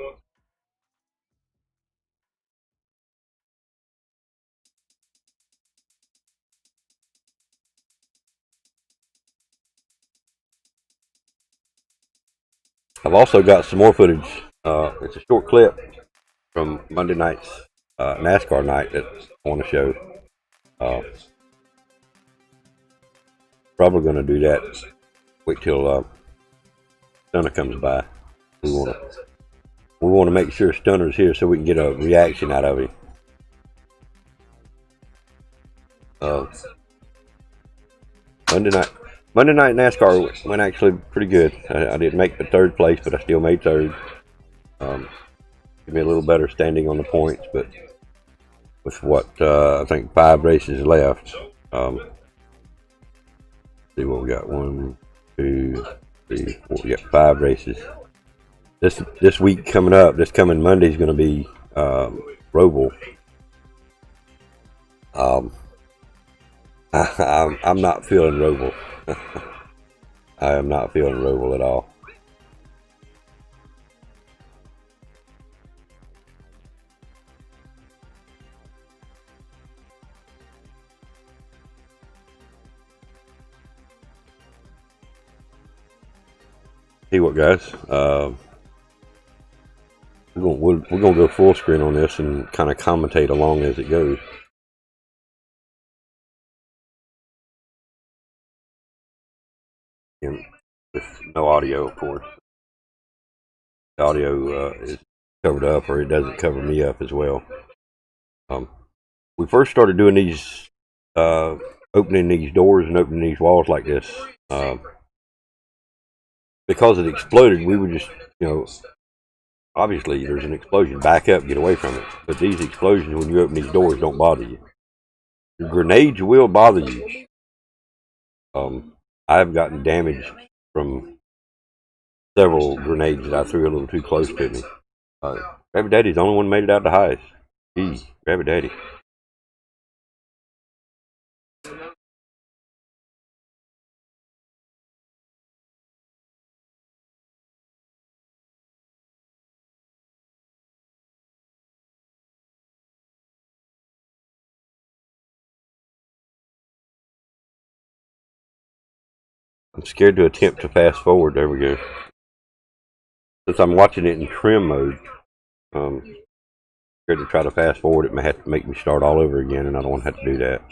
I've also got some more footage. It's a short clip from Monday night's NASCAR night that I want to show. Probably going to do that. Wait till Stunner comes by. We want to make sure Stunner's here so we can get a reaction out of him. Monday night NASCAR went actually pretty good. I didn't make the third place, but I still made third. Give me a little better standing on the points, but with what I think 5 races left. See what we got. 1, 2, 3, 4. We got 5 races. This week coming up, this coming Monday is going to be Roval. I'm not feeling Roval. I am not feeling Roval at all. See what, guys? We're gonna go full screen on this and kind of commentate along as it goes. And with no audio, of course. The audio is covered up, or it doesn't cover me up as well. We first started doing these, opening these doors and opening these walls like this. Because it exploded, we would just, obviously there's an explosion, back up, get away from it. But these explosions, when you open these doors, don't bother you. The grenades will bother you. I've gotten damaged from several grenades that I threw a little too close to me. Rabbit Daddy's the only one who made it out the highest. Geez, Rabbit Daddy. I'm scared to attempt to fast forward. There we go. Since I'm watching it in trim mode, scared to try to fast forward. It may have to make me start all over again, and I don't want to have to do that.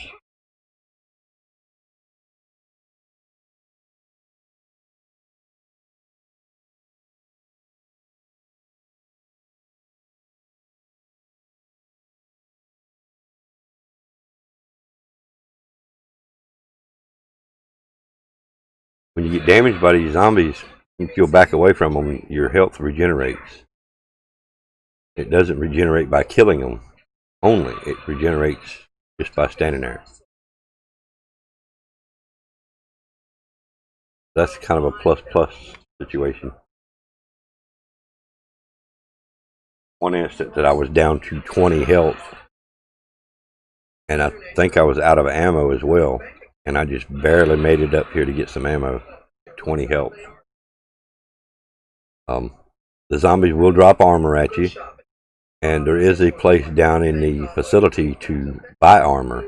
When you get damaged by these zombies, if you'll back away from them, your health regenerates. It doesn't regenerate by killing them only. It regenerates just by standing there. That's kind of a plus situation. One instant that I was down to 20 health, and I think I was out of ammo as well, and I just barely made it up here to get some ammo. 20 health. The zombies will drop armor at you, and there is a place down in the facility to buy armor.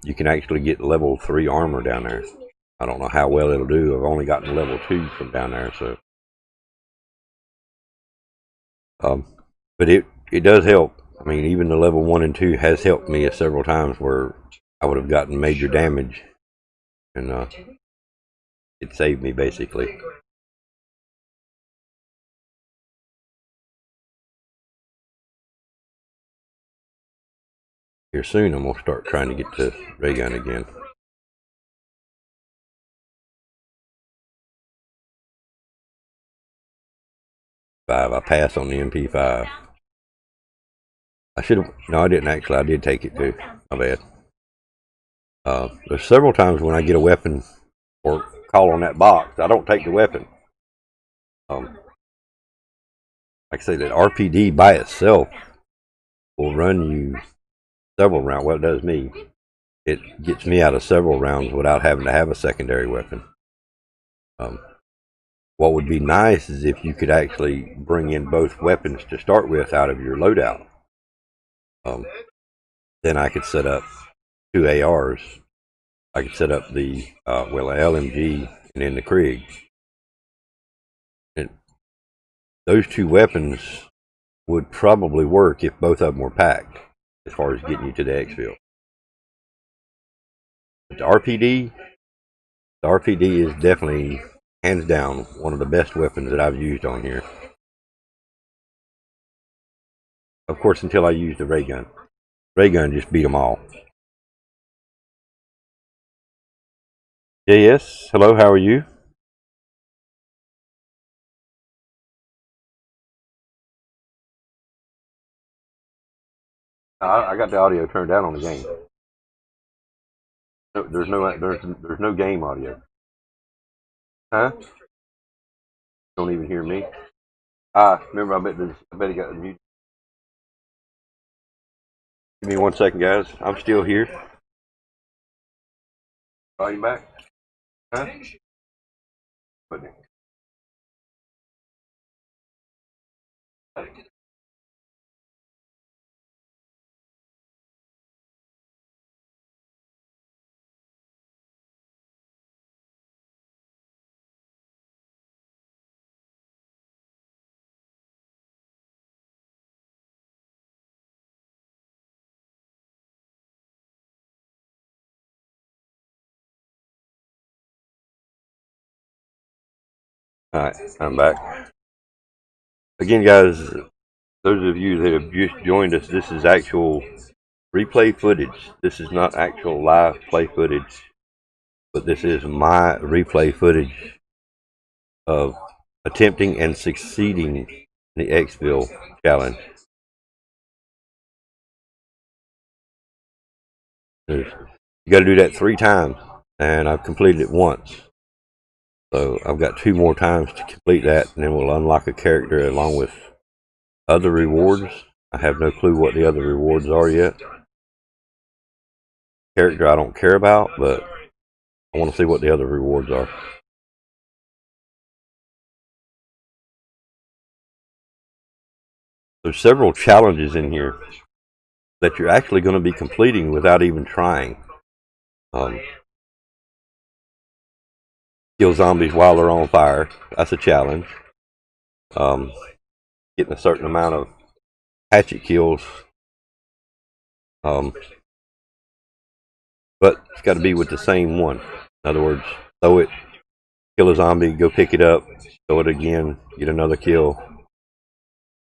You can actually get level 3 armor down there. I don't know how well it'll do. I've only gotten level 2 from down there, so. But it does help. I mean, even the level 1 and 2 has helped me several times where I would have gotten major damage and it saved me basically. Here soon, I'm gonna start trying to get the ray gun again. I passed on the MP5. I should have. No, I didn't actually. I did take it too. My bad. There's several times when I get a weapon or call on that box, I don't take the weapon. Like I say, that RPD by itself will run you several rounds. Well, it does me. It gets me out of several rounds without having to have a secondary weapon. What would be nice is if you could actually bring in both weapons to start with out of your loadout. Then I could set up 2 ARs. I could set up the LMG and then the Krieg. And those 2 weapons would probably work if both of them were packed, as far as getting you to the exfil. But the RPD is definitely, hands down, one of the best weapons that I've used on here. Of course, until I used the ray gun. Ray gun just beat them all. Yes, hello, how are you? I got the audio turned down on the game. No, there's no game audio. Huh? Don't even hear me. Remember, I bet he got the mute. Give me 1 second, guys. I'm still here. Are you back? Huh? Put it. Alright, I'm back. Again, guys, those of you that have just joined us, this is actual replay footage. This is not actual live play footage, but this is my replay footage of attempting and succeeding in the exfil challenge. You got to do that 3 times, and I've completed it once. So I've got 2 more times to complete that, and then we'll unlock a character along with other rewards. I have no clue what the other rewards are yet. Character I don't care about, but I want to see what the other rewards are. There's several challenges in here that you're actually going to be completing without even trying. Kill zombies while they're on fire. That's a challenge. Getting a certain amount of hatchet kills. But it's got to be with the same one. In other words, throw it, kill a zombie, go pick it up, throw it again, get another kill.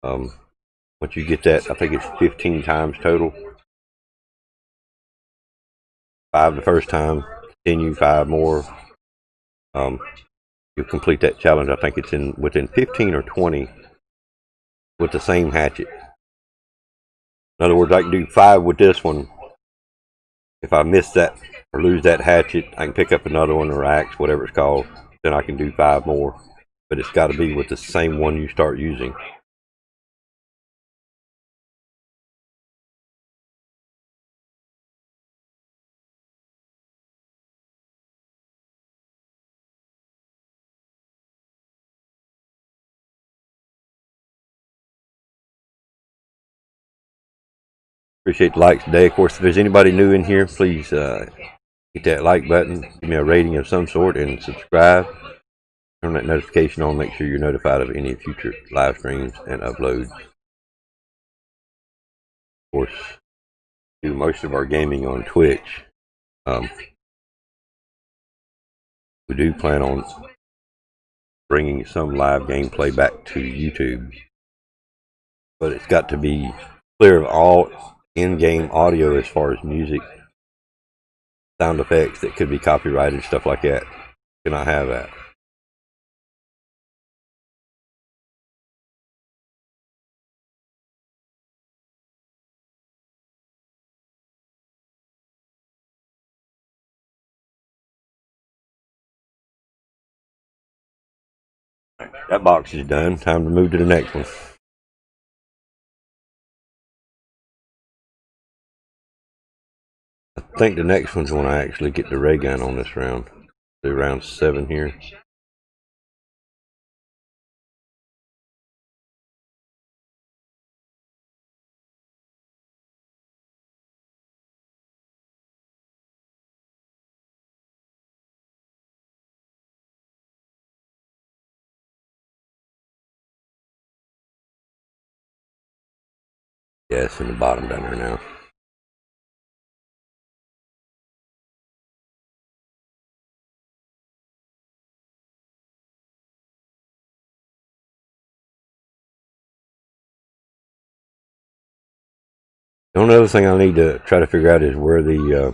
Once you get that, I think it's 15 times total. 5 the first time, continue 5 more. You'll complete that challenge. I think it's within 15 or 20 with the same hatchet. In other words, I can do 5 with this one. If I miss that or lose that hatchet, I can pick up another one, or axe, whatever it's called. Then I can do 5 more. But it's got to be with the same one you start using. Appreciate the likes today. Of course, if there's anybody new in here, please hit that like button, give me a rating of some sort, and subscribe. Turn that notification on, make sure you're notified of any future live streams and uploads. Of course, do most of our gaming on Twitch. we do plan on bringing some live gameplay back to YouTube, but it's got to be clear of all in-game audio as far as music, sound effects that could be copyrighted, stuff like that. Cannot have that. That box is done. Time to move to the next one. I think the next one's when I actually get the ray gun on this round. Do round 7 here. Yeah, it's in the bottom down there now. The only other thing I need to try to figure out is where the, I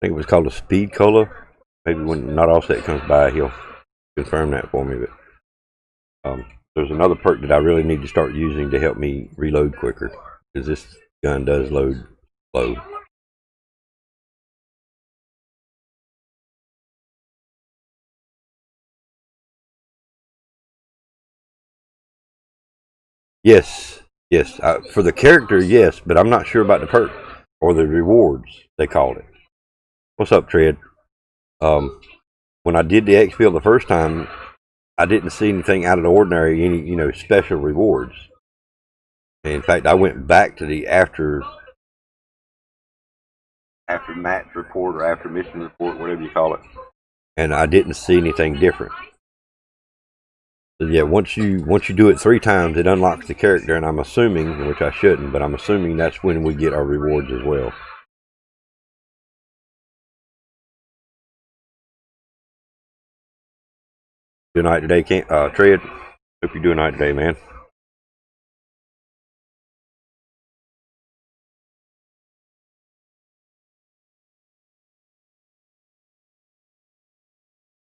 think it was called a speed cola. Maybe when Not Offset comes by, he'll confirm that for me. But there's another perk that I really need to start using to help me reload quicker, because this gun does load slow. Yes, yes. For the character, yes, but I'm not sure about the perk or the rewards, they called it. What's up, Tread? When I did the exfil the first time, I didn't see anything out of the ordinary, any special rewards. In fact, I went back to the after match report or after mission report, whatever you call it, and I didn't see anything different. So yeah, once you do it 3 times, it unlocks the character, and I'm assuming, which I shouldn't, but I'm assuming that's when we get our rewards as well. Good night today, Tread. Hope you're doing night today, man.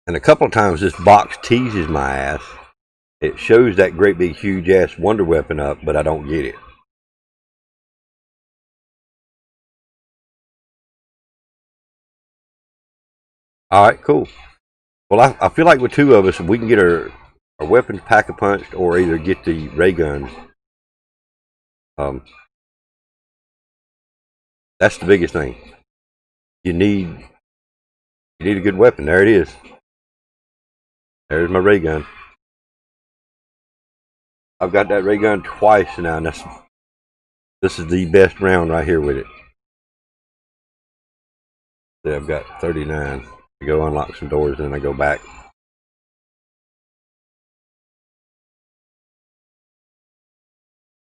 And a couple of times this box teases my ass. It shows that great big huge ass wonder weapon up, but I don't get it. Alright, cool. Well, I feel like with 2 of us, if we can get our weapons pack-a-punched or either get the ray guns, that's the biggest thing. You need a good weapon. There it is. There's my ray gun. I've got that ray gun twice now, and this is the best round right here with it. See, I've got 39. I go unlock some doors, and then I go back.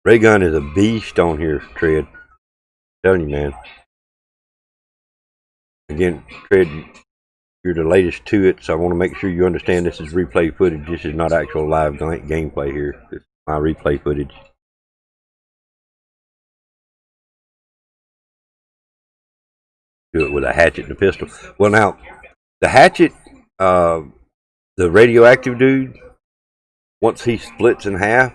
Ray gun is a beast on here, Tread. I'm telling you, man. Again, Tread, you're the latest to it, so I want to make sure you understand this is replay footage. This is not actual live gameplay here. This is my replay footage. Do it with a hatchet and a pistol. Well, now, the hatchet, the radioactive dude, once he splits in half,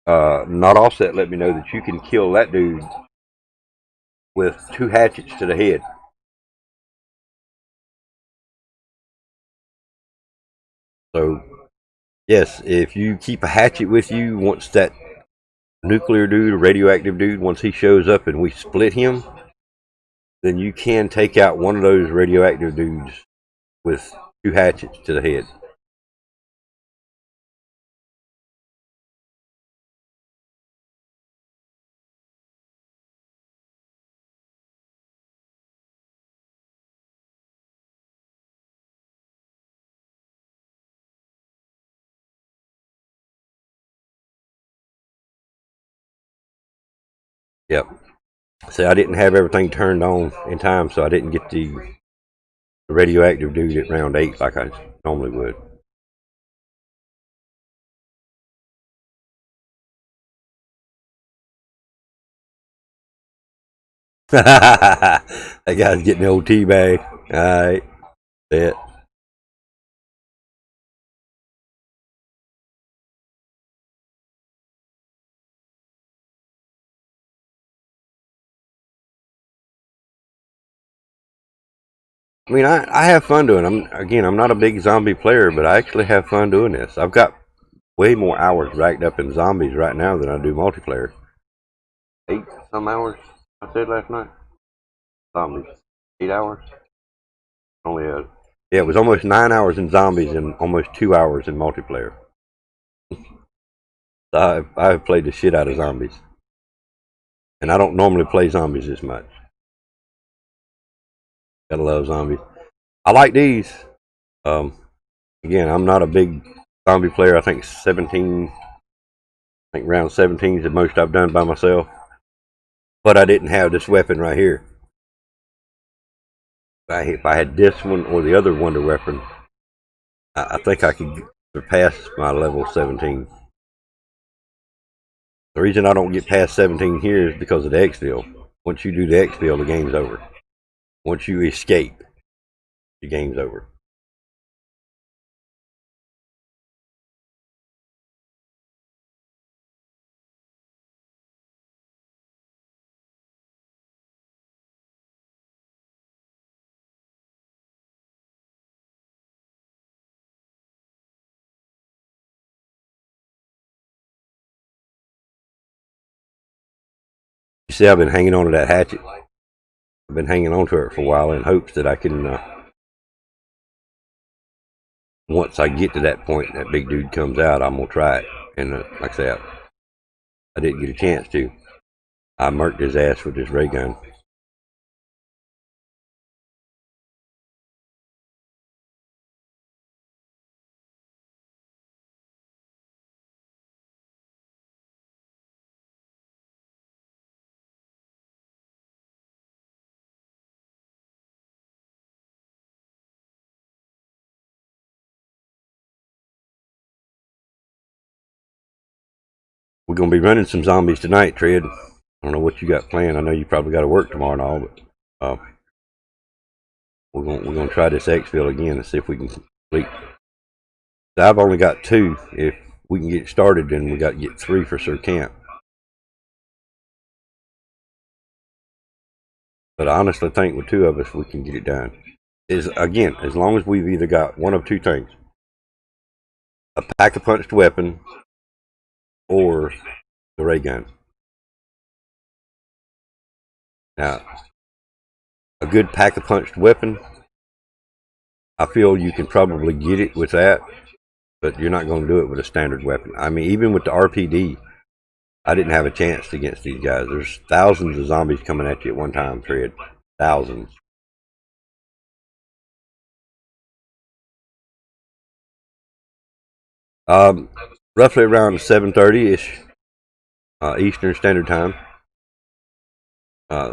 Not Offset let me know that you can kill that dude with 2 hatchets to the head. So, yes, if you keep a hatchet with you, once that nuclear dude or radioactive dude, once he shows up and we split him, then you can take out one of those radioactive dudes with 2 hatchets to the head. Yep. See, I didn't have everything turned on in time, so I didn't get the the radioactive dude at round 8 like I normally would. That guy's getting the old tea bag. Alright. Bet. I mean, I have fun doing it. I'm not a big zombie player, but I actually have fun doing this. I've got way more hours racked up in zombies right now than I do multiplayer. 8 some hours, I said last night. Zombies. 8 hours? Only yeah, it was almost 9 hours in zombies and almost 2 hours in multiplayer. So I've played the shit out of zombies. And I don't normally play zombies this much. Gotta love zombies. I like these. Again, I'm not a big zombie player. I think 17. I think round 17 is the most I've done by myself. But I didn't have this weapon right here. If I had this one or the other wonder weapon, I think I could surpass my level 17. The reason I don't get past 17 here is because of the exfil. Once you do the exfil, the game's over. Once you escape, the game's over. You see, I've been hanging on to that hatchet. I've been hanging on to it for a while in hopes that I can, once I get to that point, that big dude comes out, I'm going to try it. And like I said, I didn't get a chance to. I murked his ass with this ray gun. We're going to be running some zombies tonight, Tread. I don't know what you got planned. I know you probably got to work tomorrow and all, but we're going to try this exfil again and see if we can complete. So I've only got 2. If we can get started, then we got to get 3 for Sir Camp. But I honestly think with 2 of us, we can get it done. Again, as long as we've either got one of 2 things: a pack-a-punched weapon or the ray gun. Now, a good pack-a-punched weapon, I feel you can probably get it with that, but you're not going to do it with a standard weapon. I mean, even with the RPD, I didn't have a chance against these guys. There's thousands of zombies coming at you at one time, Fred. Thousands. Roughly around 7:30-ish Eastern Standard Time.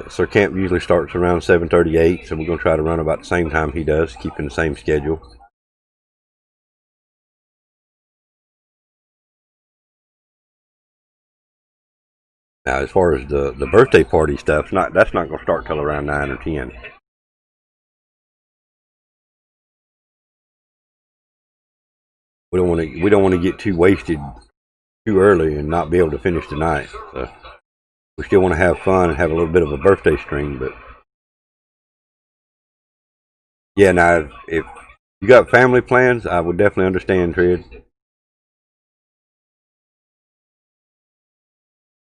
Sir Camp usually starts around 7:38, so we're going to try to run about the same time he does, keeping the same schedule. Now, as far as the birthday party stuff, that's not going to start till around 9 or 10. We don't want to get too wasted too early and not be able to finish tonight. So we still want to have fun and have a little bit of a birthday stream, but yeah. Now, if you got family plans, I would definitely understand, Tread.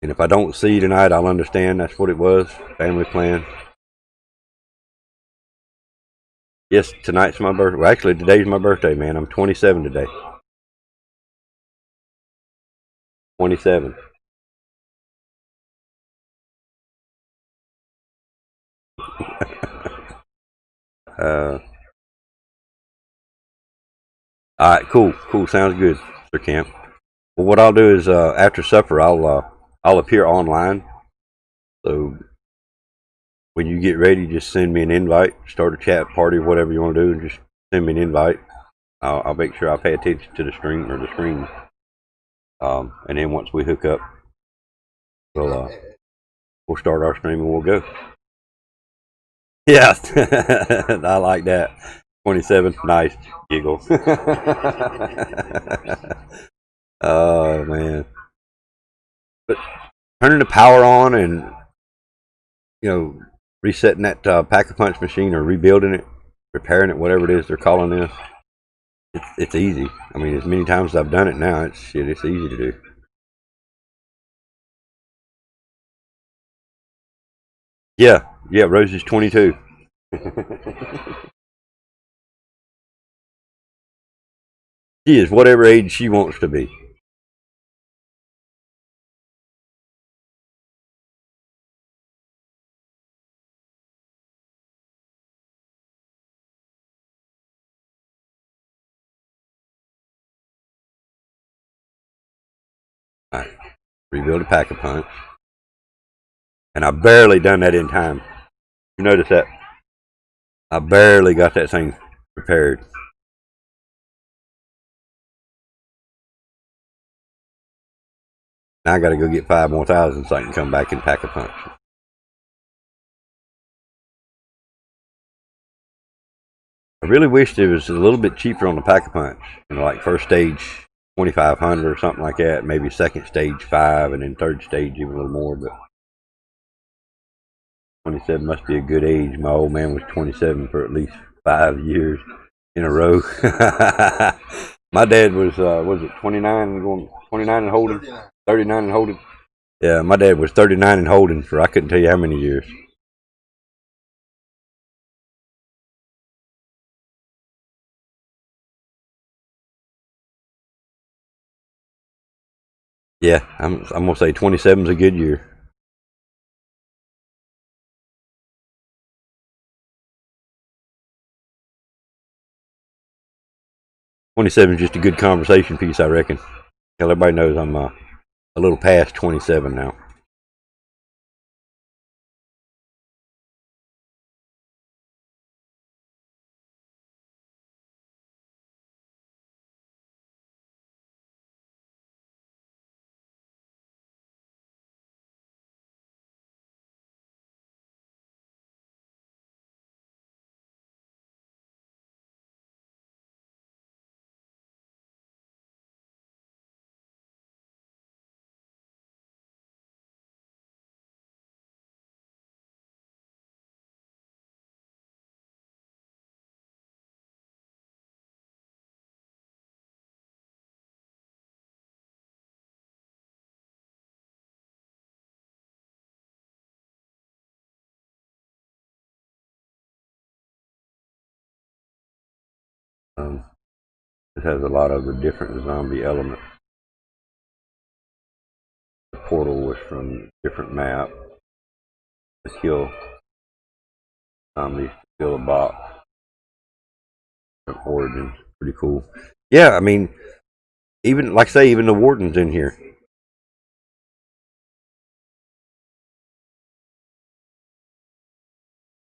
And if I don't see you tonight, I'll understand. That's what it was. Family plan. Yes, tonight's my birthday. Well, actually, today's my birthday, man. I'm 27 today. 27. All right, cool. Sounds good, Sir Camp. Well, what I'll do is after supper, I'll appear online. So when you get ready, just send me an invite, start a chat party, whatever you want to do, and just send me an invite. I'll make sure I pay attention to the stream or the screen. And then once we hook up, we'll start our stream and we'll go. Yeah, I like that. 27, nice, giggle. Oh man! But turning the power on and resetting that Pack-a-Punch machine or rebuilding it, repairing it, whatever it is they're calling this, it's easy. I mean, as many times as I've done it now, it's easy to do. Yeah, Rosie's 22. She is whatever age she wants to be. All right, rebuild a Pack-a-Punch. And I barely done that in time. You notice that? I barely got that thing repaired. Now I got to go get 5 more thousand so I can come back and Pack-a-Punch. I really wished it was a little bit cheaper on the Pack-a-Punch. Like first stage 2,500 or something like that. Maybe second stage 5, and then third stage even a little more. But 27 must be a good age. My old man was 27 for at least 5 years in a row. My dad was it 29 going 29 and holding, 39 and holding. Yeah, my dad was 39 and holding for I couldn't tell you how many years. Yeah, I'm gonna say 27 is a good year. $27 is just a good conversation piece, I reckon. Tell everybody knows I'm a little past 27 now. It has a lot of the different zombie elements. The portal was from a different map. To kill zombies, to kill a bot. From Origins. Pretty cool. Yeah, I mean, even, like I say, even the warden's in here.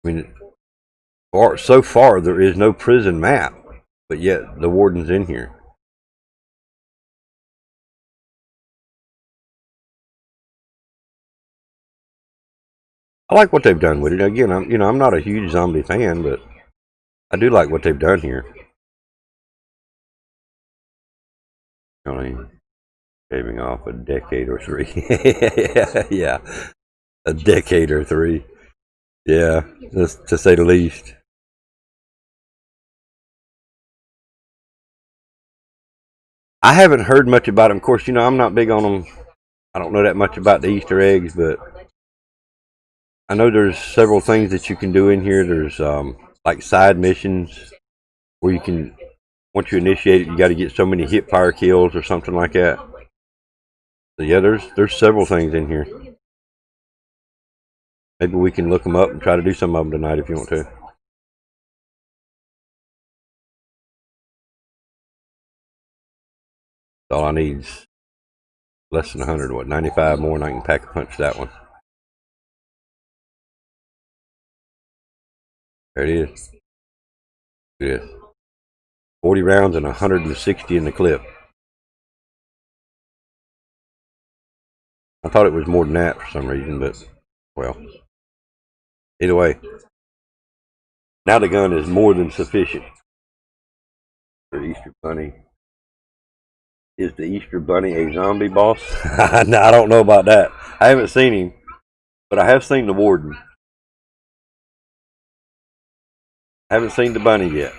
I mean, so far there is no prison map, but yet the warden's in here. I like what they've done with it. Again, I'm not a huge zombie fan, but I do like what they've done here. Only shaving off a decade or 3. Yeah, a decade or 3. Yeah, to say the least. I haven't heard much about them. Of course, I'm not big on them. I don't know that much about the Easter eggs, but I know there's several things that you can do in here. There's like side missions where you can, once you initiate it, you got to get so many hip fire kills or something like that. So yeah, there's several things in here. Maybe we can look them up and try to do some of them tonight if you want to. All I need is less than 100, 95 more, and I can Pack-a-Punch that one. There it is. Yes. 40 rounds and 160 in the clip. I thought it was more than that for some reason, but, well. Either way. Now the gun is more than sufficient for Easter Bunny. Is the Easter Bunny a zombie boss? No, I don't know about that. I haven't seen him, but I have seen the Warden. I haven't seen the bunny yet.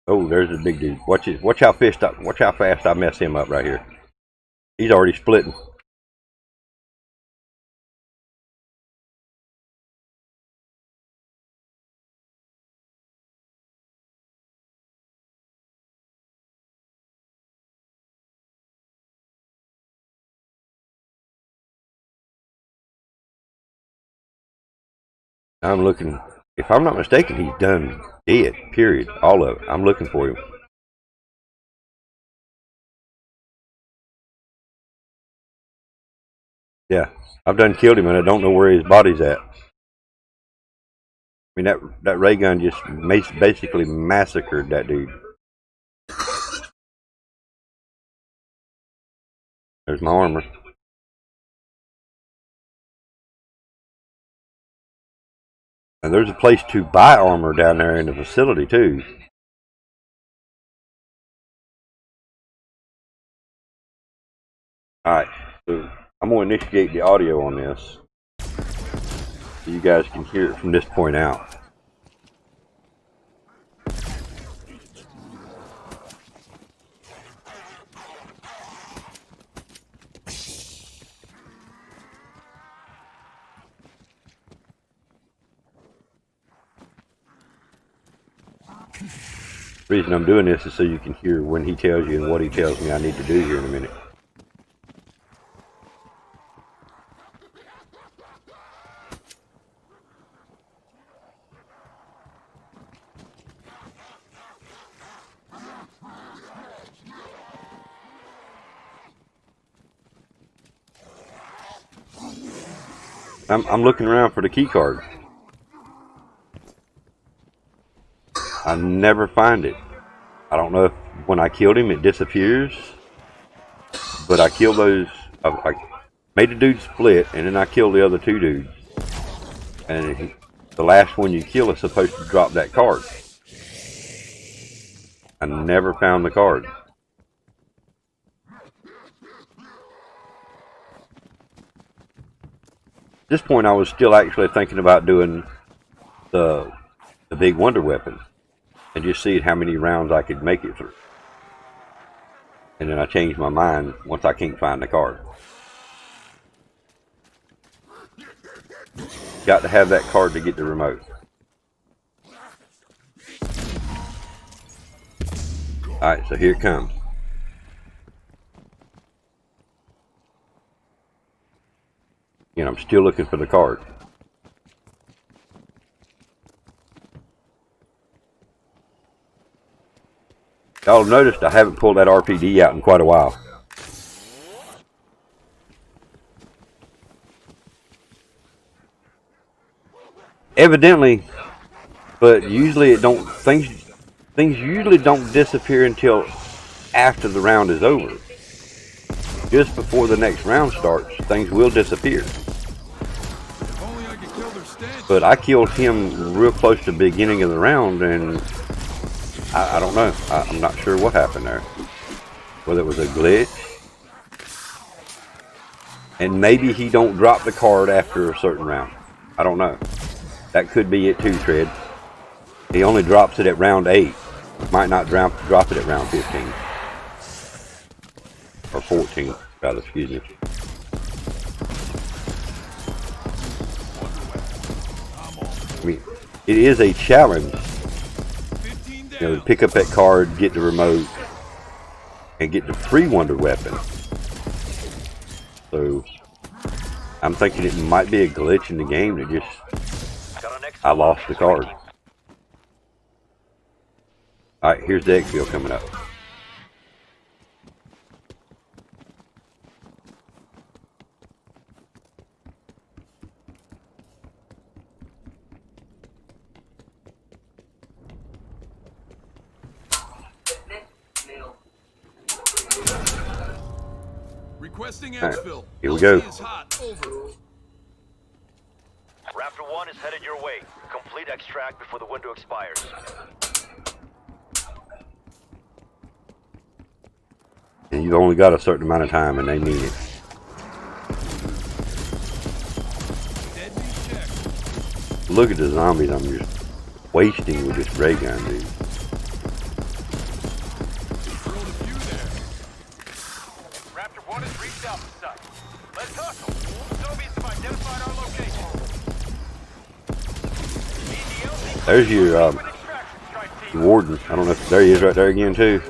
Oh, there's a big dude. Watch it. Watch how fast I mess him up right here. He's already splitting. I'm looking. If I'm not mistaken, he's done dead. Period. All of it. I'm looking for him. Yeah, I've done killed him, and I don't know where his body's at. I mean, that ray gun just basically massacred that dude. There's my armor. And there's a place to buy armor down there in the facility too. Alright, so I'm going to initiate the audio on this so you guys can hear it from this point out. The reason I'm doing this is so you can hear when he tells you and what he tells me I need to do here in a minute. I'm looking around for the key card. I never find it. I don't know if when I killed him it disappears, but I killed those. I made the dude split, and then I killed the other two dudes. And the last one you kill is supposed to drop that card. I never found the card. At this point, I was still actually thinking about doing the big wonder weapon and just see how many rounds I could make it through. And then I changed my mind once I can't find the card. Got to have that card to get the remote. Alright, so here it comes. And I'm still looking for the card. Y'all have noticed I haven't pulled that RPD out in quite a while. Evidently, but usually it don't. Things usually don't disappear until after the round is over. Just before the next round starts, things will disappear. But I killed him real close to the beginning of the round, and I don't know. I'm not sure what happened there. Whether it was a glitch. And maybe he don't drop the card after a certain round. I don't know. That could be it too, Tread. He only drops it at round 8. Might not drop it at round 15. Or 14, rather, excuse me. I mean, it is a challenge, you know, to pick up that card, get the remote, and get the free wonder weapon. So, I'm thinking it might be a glitch in the game that just, I lost the card. Alright, here's the exfil coming up. Requesting All right, exfil. here we go. LZ is hot. Over. Raptor 1 is headed your way. Complete extract before the window expires. And you've only got a certain amount of time, and they need it. Deadly check. Look at the zombies I'm just wasting with this ray gun, dude. Thrown a few there. Raptor 1 has reached out the site. Let's hustle. Soviets have identified our location. There's your warden. I don't know if there he is right there again too.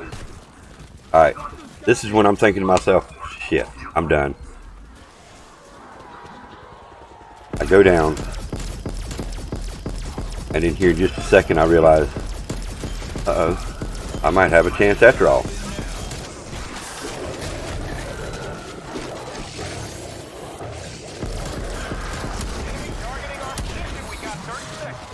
Alright. This is when I'm thinking to myself, shit, I'm done. I go down. And in here just a second I realize, uh-oh, I might have a chance after all. Targeting our position. We got 30 seconds.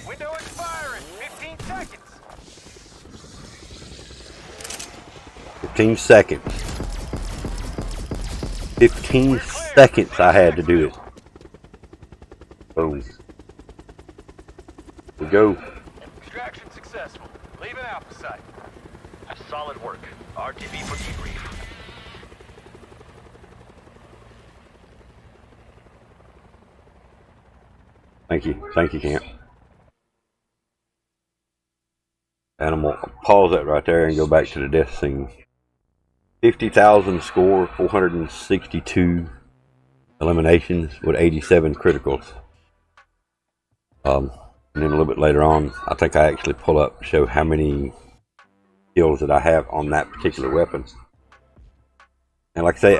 Window expiring. 15 seconds. 15 seconds. 15 seconds I had to do it. Boom. We go. Extraction successful. Leaving Alpha site. Solid work. RTB for debrief. Thank you, Camp. And I'm gonna pause that right there and go back to the death scene. 50,000 score, 462 eliminations with 87 criticals. And then a little bit later on, I think I actually pull up to show how many kills that I have on that particular weapon. And like I say,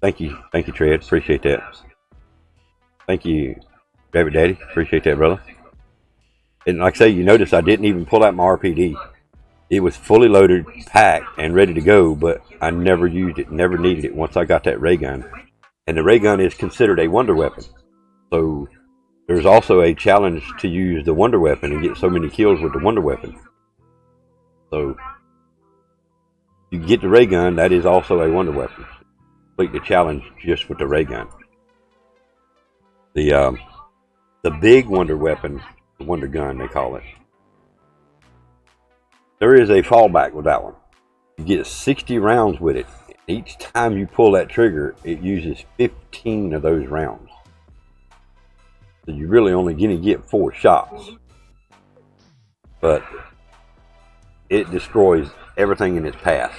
thank you, Tread, appreciate that. Thank you, Rabbit Daddy, appreciate that, brother. And like I say, you notice I didn't even pull out my RPD. It was fully loaded, packed, and ready to go, but I never used it, never needed it once I got that ray gun. And the ray gun is considered a wonder weapon. So there's also a challenge to use the wonder weapon and get so many kills with the wonder weapon. So you get the ray gun, that is also a wonder weapon. Complete the challenge just with the ray gun. The big wonder weapon, the wonder gun they call it. There is a fallback with that one. You get 60 rounds with it. Each time you pull that trigger, it uses 15 of those rounds. So you're really only going to get 4 shots. But it destroys everything in its path.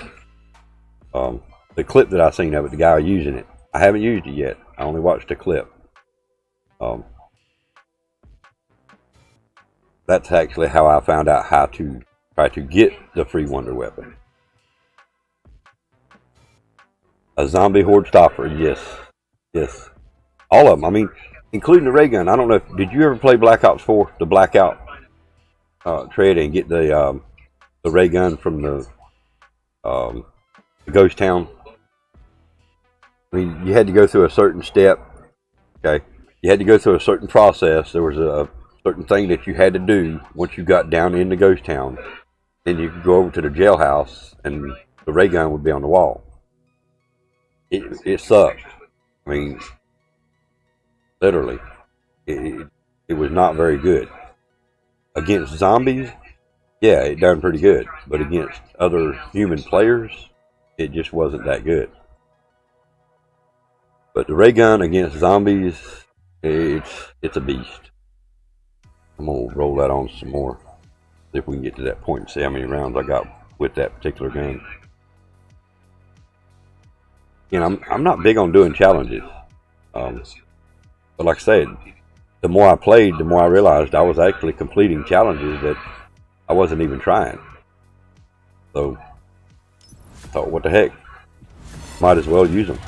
The clip that I seen of it, the guy using it, I haven't used it yet. I only watched a clip. That's actually how I found out how to try to get the free wonder weapon. A zombie horde stopper, yes. All of them. I mean, including the ray gun. I don't know if, did you ever play Black Ops 4, the Blackout Tread, and get the ray gun from the ghost town? I mean, you had to go through a certain step. Okay, you had to go through a certain process. There was a certain thing that you had to do once you got down in the ghost town. Then you could go over to the jailhouse, and the ray gun would be on the wall. It sucked. I mean, literally, it was not very good. Against zombies, yeah, it done pretty good. But against other human players, it just wasn't that good. But the ray gun against zombies, it's a beast. I'm gonna roll that on some more. See if we can get to that point and see how many rounds I got with that particular gun. You know, I'm not big on doing challenges. But like I said, the more I played, the more I realized I was actually completing challenges that I wasn't even trying. So I thought, what the heck? Might as well use them.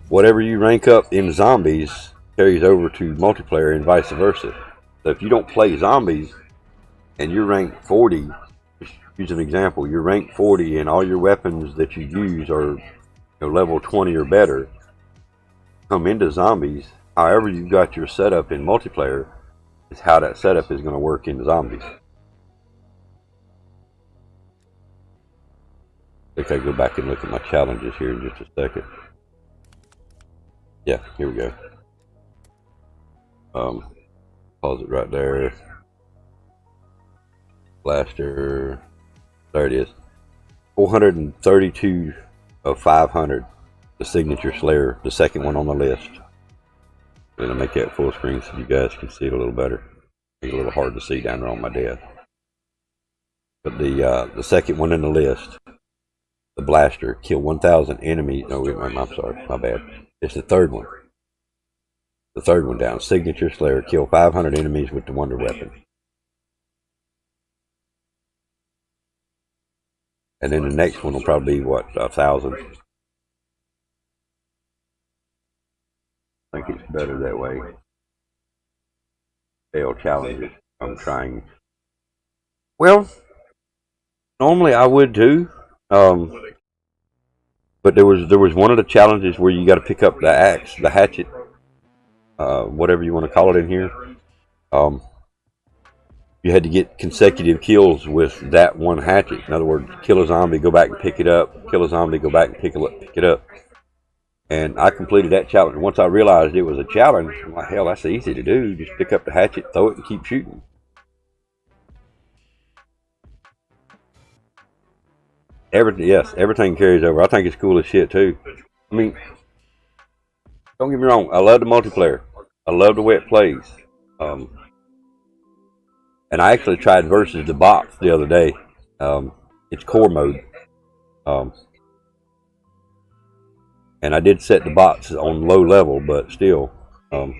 Whatever you rank up in zombies carries over to multiplayer and vice versa. So if you don't play zombies and you're ranked 40, just use an example, you're ranked 40 and all your weapons that you use are level 20 or better, come into zombies, however you got your setup in multiplayer, is how that setup is going to work in zombies. I think I go back and look at my challenges here in just a second. Yeah, here we go. Pause it right there. Blaster. There it is. 432 of 500. The signature Slayer, the second one on the list. I'm gonna make that full screen so you guys can see it a little better. It's a little hard to see down there on my desk. But the second one in the list, the Blaster, killed 1,000 enemies. No, I'm sorry, my bad. It's the third one. The third one down. Signature Slayer, killed 500 enemies with the Wonder Weapon. And then the next one will probably be, what, 1,000? I think it's better that way. Fail challenges. I'm trying. Well, normally I would too. But there was one of the challenges where you got to pick up the axe, the hatchet, whatever you want to call it in here. You had to get consecutive kills with that one hatchet. In other words, kill a zombie, go back and pick it up. Kill a zombie, go back and pick it up. And I completed that challenge. Once I realized it was a challenge, I'm like, hell, that's easy to do. Just pick up the hatchet, throw it, and keep shooting. Everything carries over. I think it's cool as shit too. I mean, don't get me wrong. I love the multiplayer. I love the way it plays. And I actually tried versus the bots the other day. It's core mode. And I did set the bots on low level, but still, warn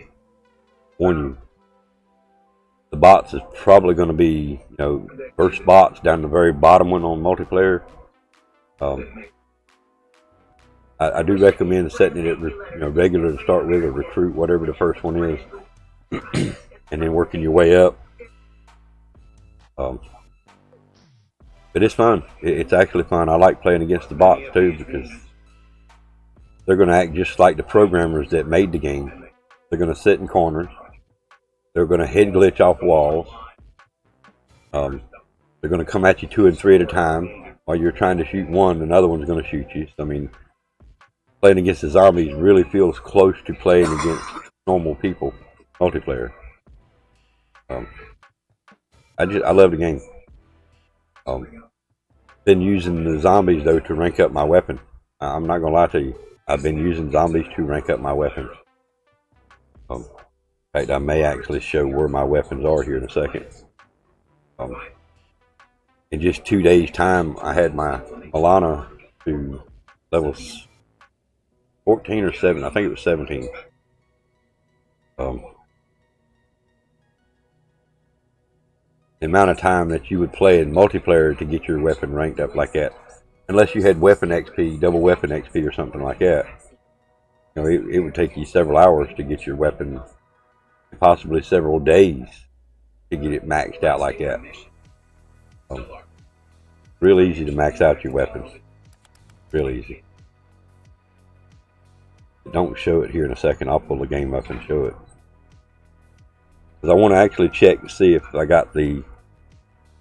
you, the bots is probably going to be, first bots down the very bottom one on multiplayer. I do recommend setting it at regular to start with, or recruit, whatever the first one is, and then working your way up. But it's fun. It's actually fun. I like playing against the bots too, because they're going to act just like the programmers that made the game. They're going to sit in corners. They're going to head glitch off walls. They're going to come at you 2 and 3 at a time. While you're trying to shoot one, another one's going to shoot you. So, I mean, playing against the zombies really feels close to playing against normal people, multiplayer. I love the game. Been using the zombies though to rank up my weapon. I'm not gonna lie to you. I've been using zombies to rank up my weapons. In fact, I may actually show where my weapons are here in a second. In just 2 days' time, I had my Milana to level 14 or 7. I think it was 17. The amount of time that you would play in multiplayer to get your weapon ranked up like that, unless you had weapon XP, double weapon XP or something like that, it would take you several hours to get your weapon, possibly several days to get it maxed out like that. Real easy to max out your weapons. Real easy. Don't show it here in a second. I'll pull the game up and show it. Because I want to actually check to see if I got the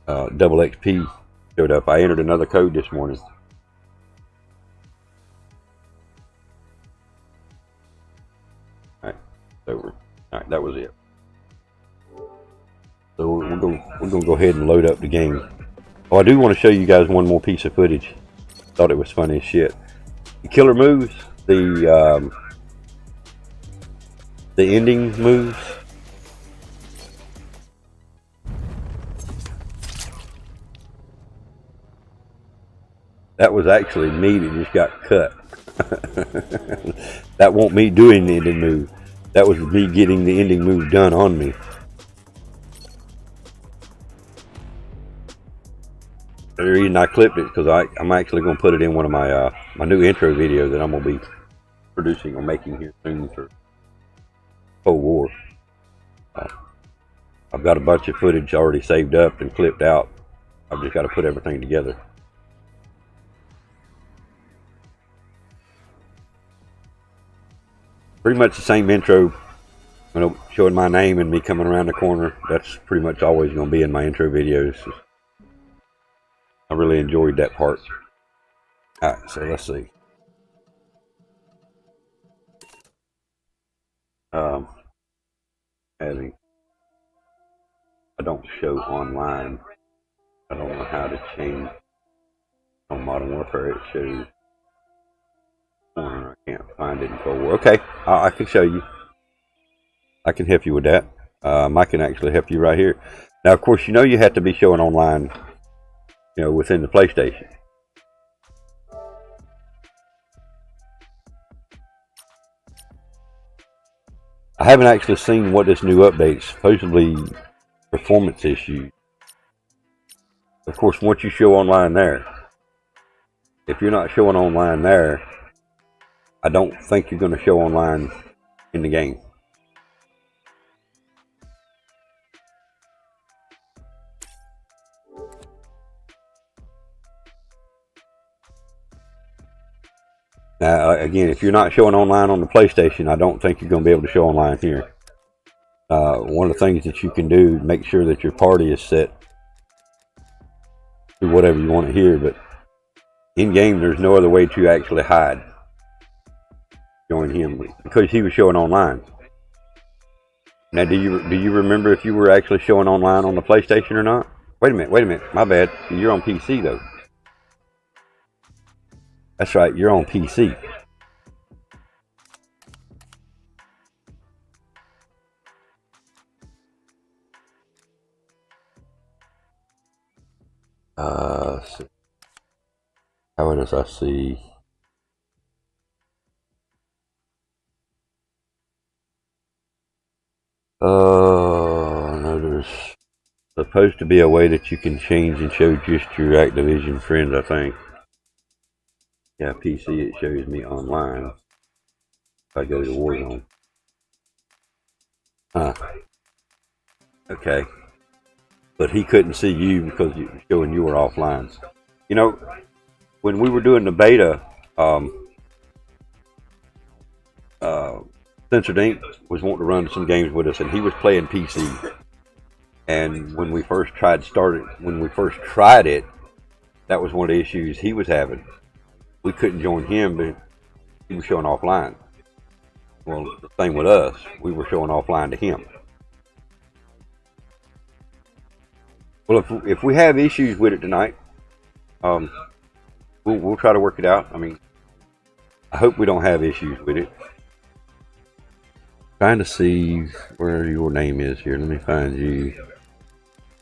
double XP showed up. I entered another code this morning. Alright, it's over. Alright, that was it. So we're gonna go ahead and load up the game. Oh, I do want to show you guys one more piece of footage. Thought it was funny as shit. The killer moves, the ending moves. That was actually me that just got cut. That wasn't me doing the ending move. That was me getting the ending move done on me. The reason I clipped it because I'm actually going to put it in one of my my new intro videos that I'm going to be producing or making here soon for Cold War. I've got a bunch of footage already saved up and clipped out. I've just got to put everything together. pretty much the same intro. You know, showing my name and me coming around the corner. That's pretty much always going to be in my intro videos. I really enjoyed that part. Alright, so let's see. I don't show online. I don't know how to change on Modern Warfare. It shows corner. I can't find it in Cold War. Okay, I can show you. I can help you with that. I can actually help you right here. Now, of course, you know you have to be showing online, you know, within the PlayStation. I haven't actually seen what this new update is. Supposedly performance issues. Of course, once you show online there, if you're not showing online there, I don't think you're going to show online in the game. Now, again, if you're not showing online on the PlayStation, I don't think you're going to be able to show online here. One of the things that you can do, make sure that your party is set to whatever you want to hear, but in-game, there's no other way to actually hide showing him, because he was showing online. Now, do you remember if you were actually showing online on the PlayStation or not? Wait a minute, my bad. You're on PC, though. That's right, you're on PC. How does I see? No, there's supposed to be a way that you can change and show just your Activision friends, I think. Yeah, PC, it shows me online. If I go to Warzone. Huh. Okay. But he couldn't see you because you were showing you were offline. You know, when we were doing the beta, Censored Inc. was wanting to run some games with us, and he was playing PC. And when we first tried it, that was one of the issues he was having. We couldn't join him, but he was showing offline. Well, the same with us. We were showing offline to him. Well, if we have issues with it tonight, we'll try to work it out. I mean, I hope we don't have issues with it. Trying to see where your name is here. Let me find you.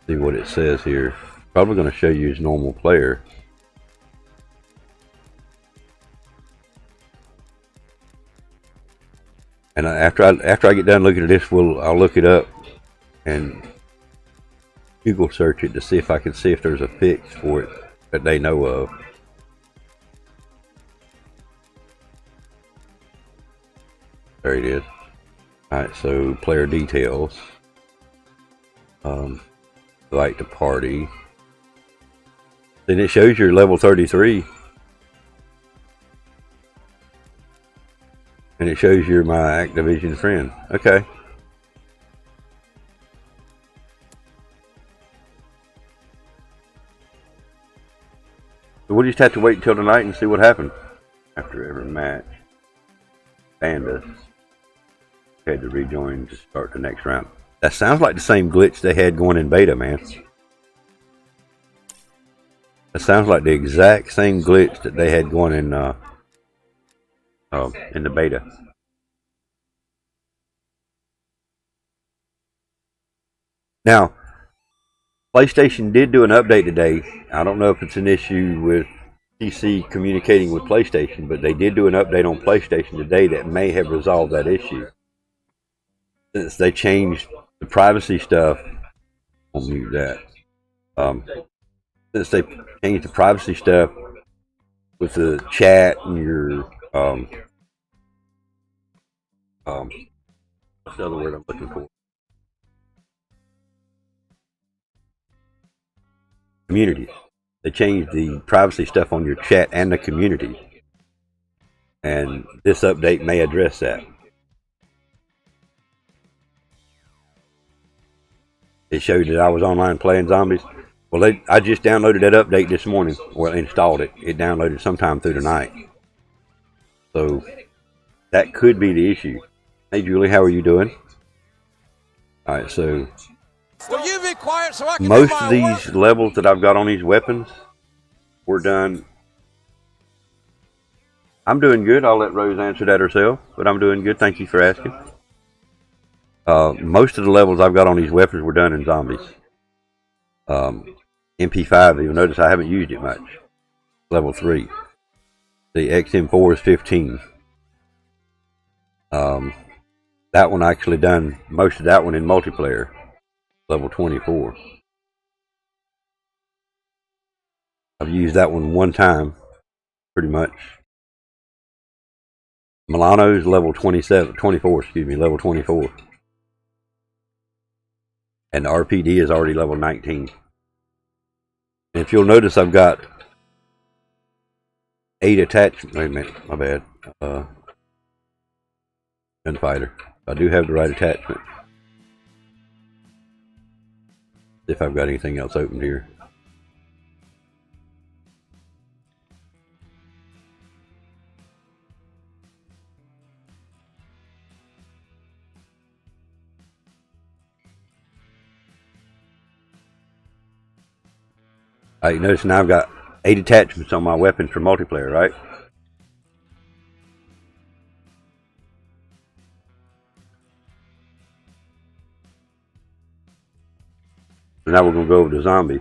See what it says here. Probably going to show you as normal player. And after I get done looking at this, I'll look it up and Google search it to see if I can see if there's a fix for it that they know of. There it is. Alright, so player details. Invite to party. Then it shows you're level 33. And it shows you're my Activision friend. Okay. So we'll just have to wait until tonight and see what happens after every match. Panda had to rejoin to start the next round. That sounds like the same glitch they had going in beta, man. That sounds like the exact same glitch that they had going in the beta. Now, PlayStation did do an update today. I don't know if it's an issue with PC communicating with PlayStation, but they did do an update on PlayStation today that may have resolved that issue. Since they changed the privacy stuff, I'll mute that. Since they changed the privacy stuff with the chat and your what's the other word I'm looking for? Communities. They changed the privacy stuff on your chat and the community, and this update may address that. it showed that I was online playing zombies. Well, I just downloaded that update this morning, or installed it. It downloaded sometime through the night. So that could be the issue. Hey, Julie, how are you doing? All right, so Will you be quiet so I can most do of my these work? levels that I've got on these weapons were done. I'm doing good. I'll let Rose answer that herself, but I'm doing good. Thank you for asking. Most of the levels I've got on these weapons were done in zombies. MP5, you'll notice I haven't used it much. Level 3. The XM4 is 15. That one actually done most of that one in multiplayer. Level 24. I've used that one time, pretty much. Milano's level 24, excuse me, level 24. And the RPD is already level 19. And if you'll notice, I've got 8 attachments. Wait a minute, my bad. Gunfighter. I do have the right attachment. See if I've got anything else opened here. Alright, you notice now I've got 8 attachments on my weapons for multiplayer, right? So now we're going to go over to zombies.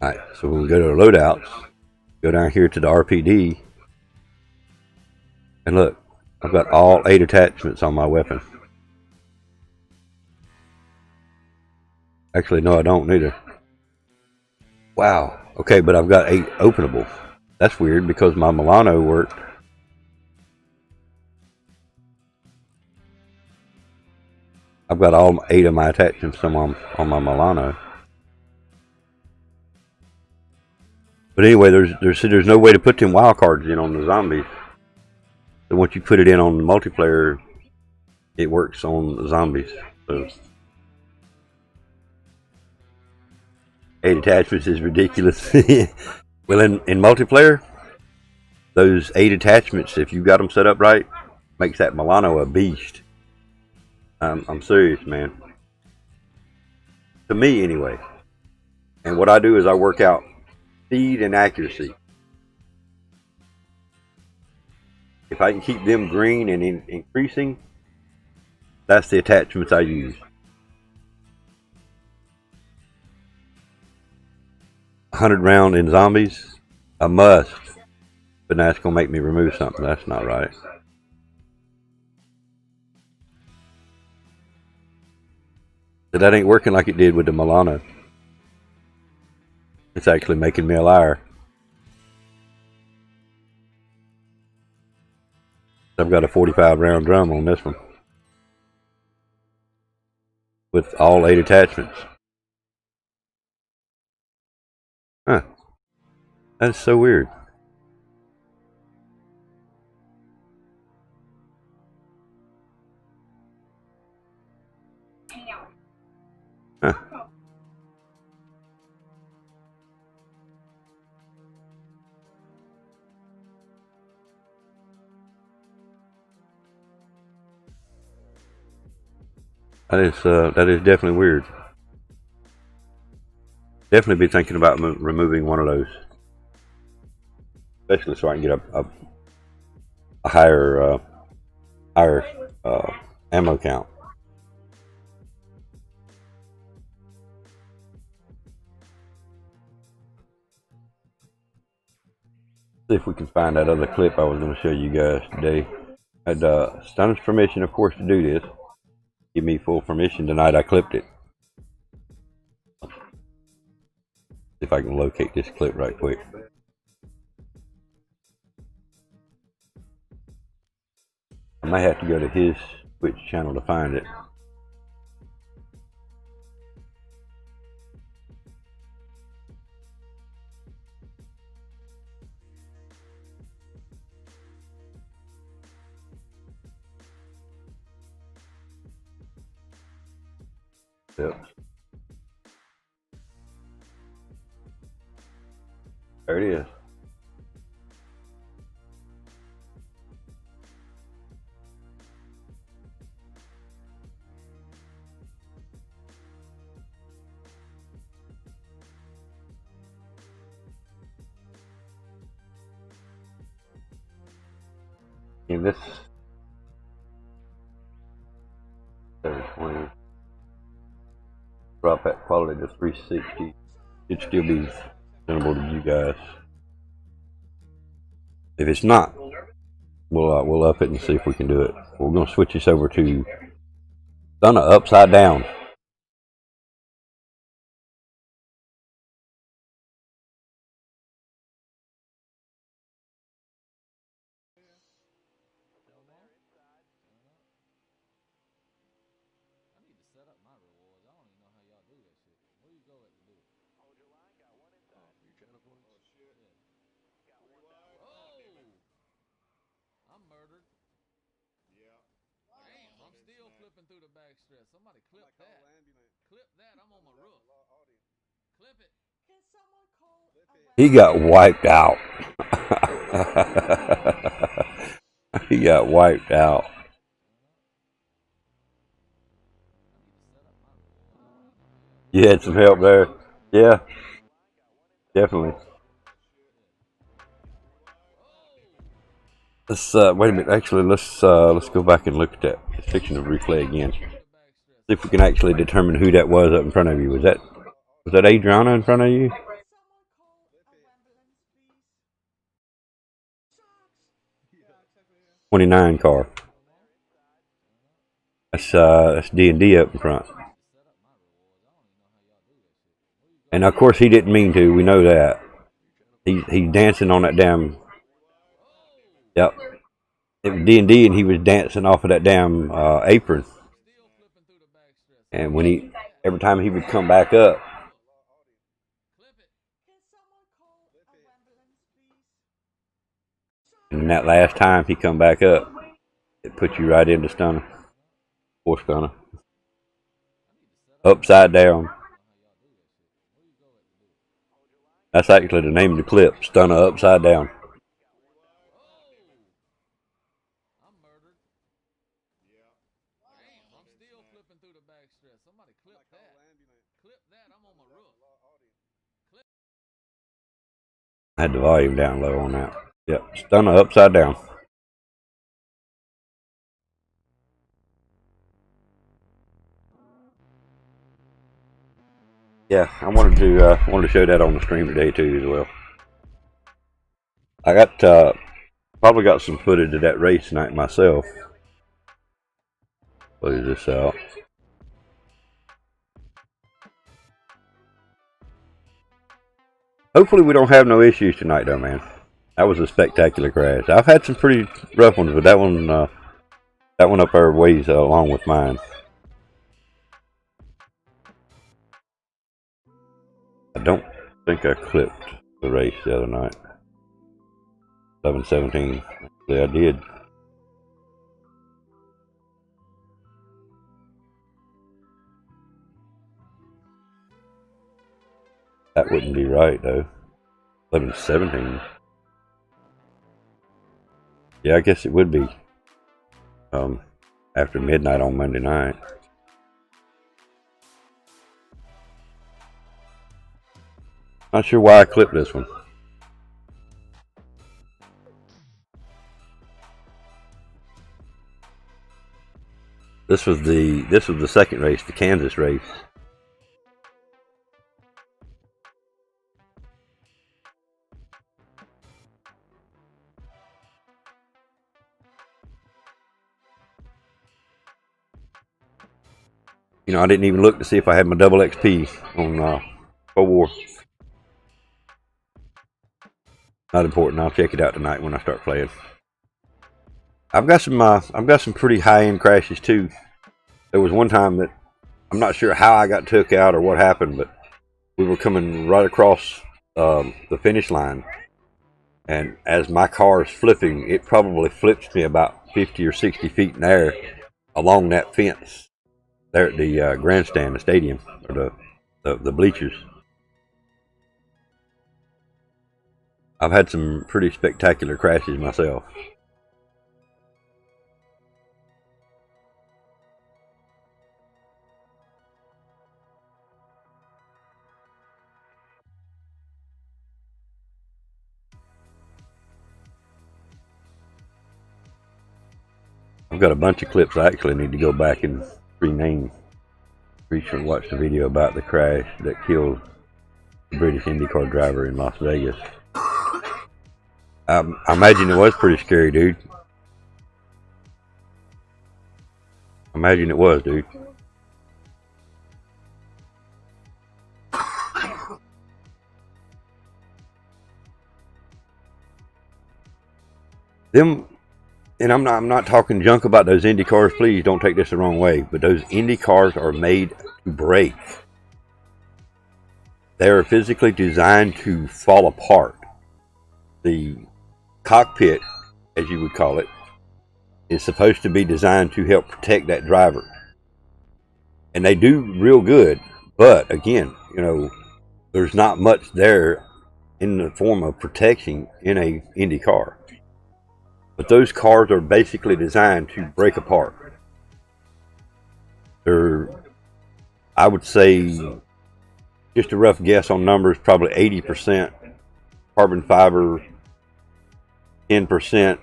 Alright, so we'll go to our loadouts, go down here to the RPD, and look, I've got all 8 attachments on my weapon. Actually, no, I don't neither. Wow, okay, but I've got 8 openable. That's weird because my Milano worked. I've got all 8 of my attachments on my Milano. But anyway, there's no way to put them wild cards in on the zombies. So once you put it in on the multiplayer, it works on the zombies. So 8 attachments is ridiculous. Well, in multiplayer, those 8 attachments, if you got them set up right, makes that Milano a beast. I'm serious, man. To me, anyway. And what I do is I work out speed and accuracy. If I can keep them green and increasing, that's the attachments I use. 100 round in zombies, a must. But now it's going to make me remove something. That's not right. So that ain't working like it did with the Milano. It's actually making me a liar. I've got a 45 round drum on this one. With all 8 attachments. Huh. That's so weird. Huh. That is definitely weird. Definitely be thinking about removing one of those, especially so I can get a higher ammo count. See if we can find that other clip I was going to show you guys today. I had Stunner's permission, of course, to do this. Give me full permission tonight. I clipped it. See if I can locate this clip right quick. I might have to go to his which channel to find it. Yep. There it is. In this 20 drop that quality to 360, it'd still be suitable to you guys. If it's not, we'll up it and see if we can do it. We're gonna switch this over to Stunna upside down. He got wiped out. He got wiped out. You had some help there. Yeah, definitely. Let's wait a minute. Actually, let's go back and look at that. It's fixing to replay again. See if we can actually determine who that was up in front of you. Was that Adriana in front of you? 29 car. That's D&D up in front. And of course he didn't mean to. We know that. He's dancing on that damn. Yep. It was D&D, and he was dancing off of that damn apron. And when every time he would come back up. And that last time he come back up, it put you right into Stunna. Or Stunna. Upside down. That's actually the name of the clip. Stunna upside down. I had the volume down low on that. Yep, Stunna upside down. Yeah, I wanted to show that on the stream today too as well. I got probably got some footage of that race tonight myself. Close this out. Hopefully we don't have no issues tonight though, man. That was a spectacular crash. I've had some pretty rough ones, but that one up there weighs along with mine. I don't think I clipped the race the other night. 11-17. Actually, I did. That wouldn't be right though. 11-17. Yeah, I guess it would be. After midnight on Monday night. Not sure why I clipped this one. This was the second race, the Kansas race. You know, I didn't even look to see if I had my double XP on Cold War. Not important. I'll check it out tonight when I start playing. I've got some pretty high-end crashes too. There was one time that I'm not sure how I got took out or what happened, but we were coming right across the finish line, and as my car is flipping, it probably flips me about 50 or 60 feet in the air along that fence there at the grandstand, the stadium, or the bleachers. I've had some pretty spectacular crashes myself. I've got a bunch of clips I actually need to go back and rename. Recently watched a video about the crash that killed the British IndyCar driver in Las Vegas. I imagine it was pretty scary, dude. I imagine it was, dude. Them, and I'm not talking junk about those Indy cars. Please don't take this the wrong way. But those Indy cars are made to break. They are physically designed to fall apart. The cockpit, as you would call it, is supposed to be designed to help protect that driver. And they do real good. But again, you know, there's not much there in the form of protection in a Indy car. But those cars are basically designed to break apart. They're, I would say, just a rough guess on numbers, probably 80% carbon fiber, 10%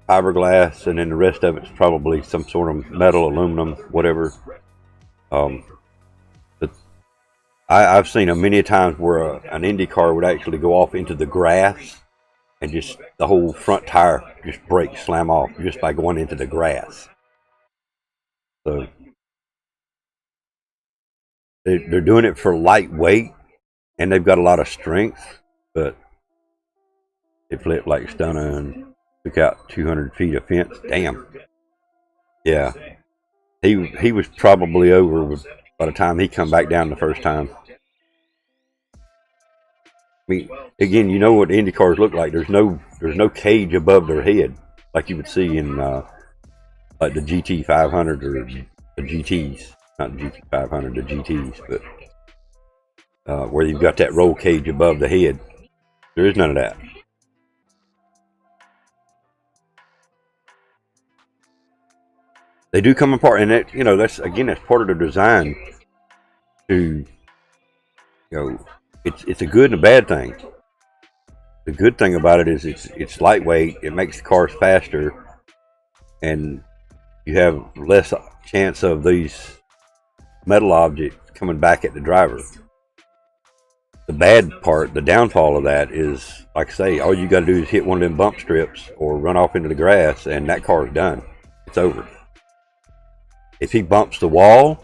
fiberglass, and then the rest of it's probably some sort of metal, aluminum, whatever. But I've seen them many times where an Indy car would actually go off into the grass and just the whole front tire just break, slam off just by going into the grass. So they're doing it for lightweight, and they've got a lot of strength, but it flipped like a stunner and took out 200 feet of fence. Damn. Yeah. He was probably over by the time he come back down the first time. I mean, again, you know what Indy cars look like. There's no cage above their head like you would see in like the GT 500 or the GTs, not the GT 500, the GTs, but where you've got that roll cage above the head. There is none of that. They do come apart, and that, you know, that's part of the design. To, you know, it's a good and a bad thing. The good thing about it is it's lightweight. It makes the cars faster, and you have less chance of these metal objects coming back at the driver. The bad part, the downfall of that is, like I say, all you got to do is hit one of them bump strips or run off into the grass, and that car's done. It's over. If he bumps the wall,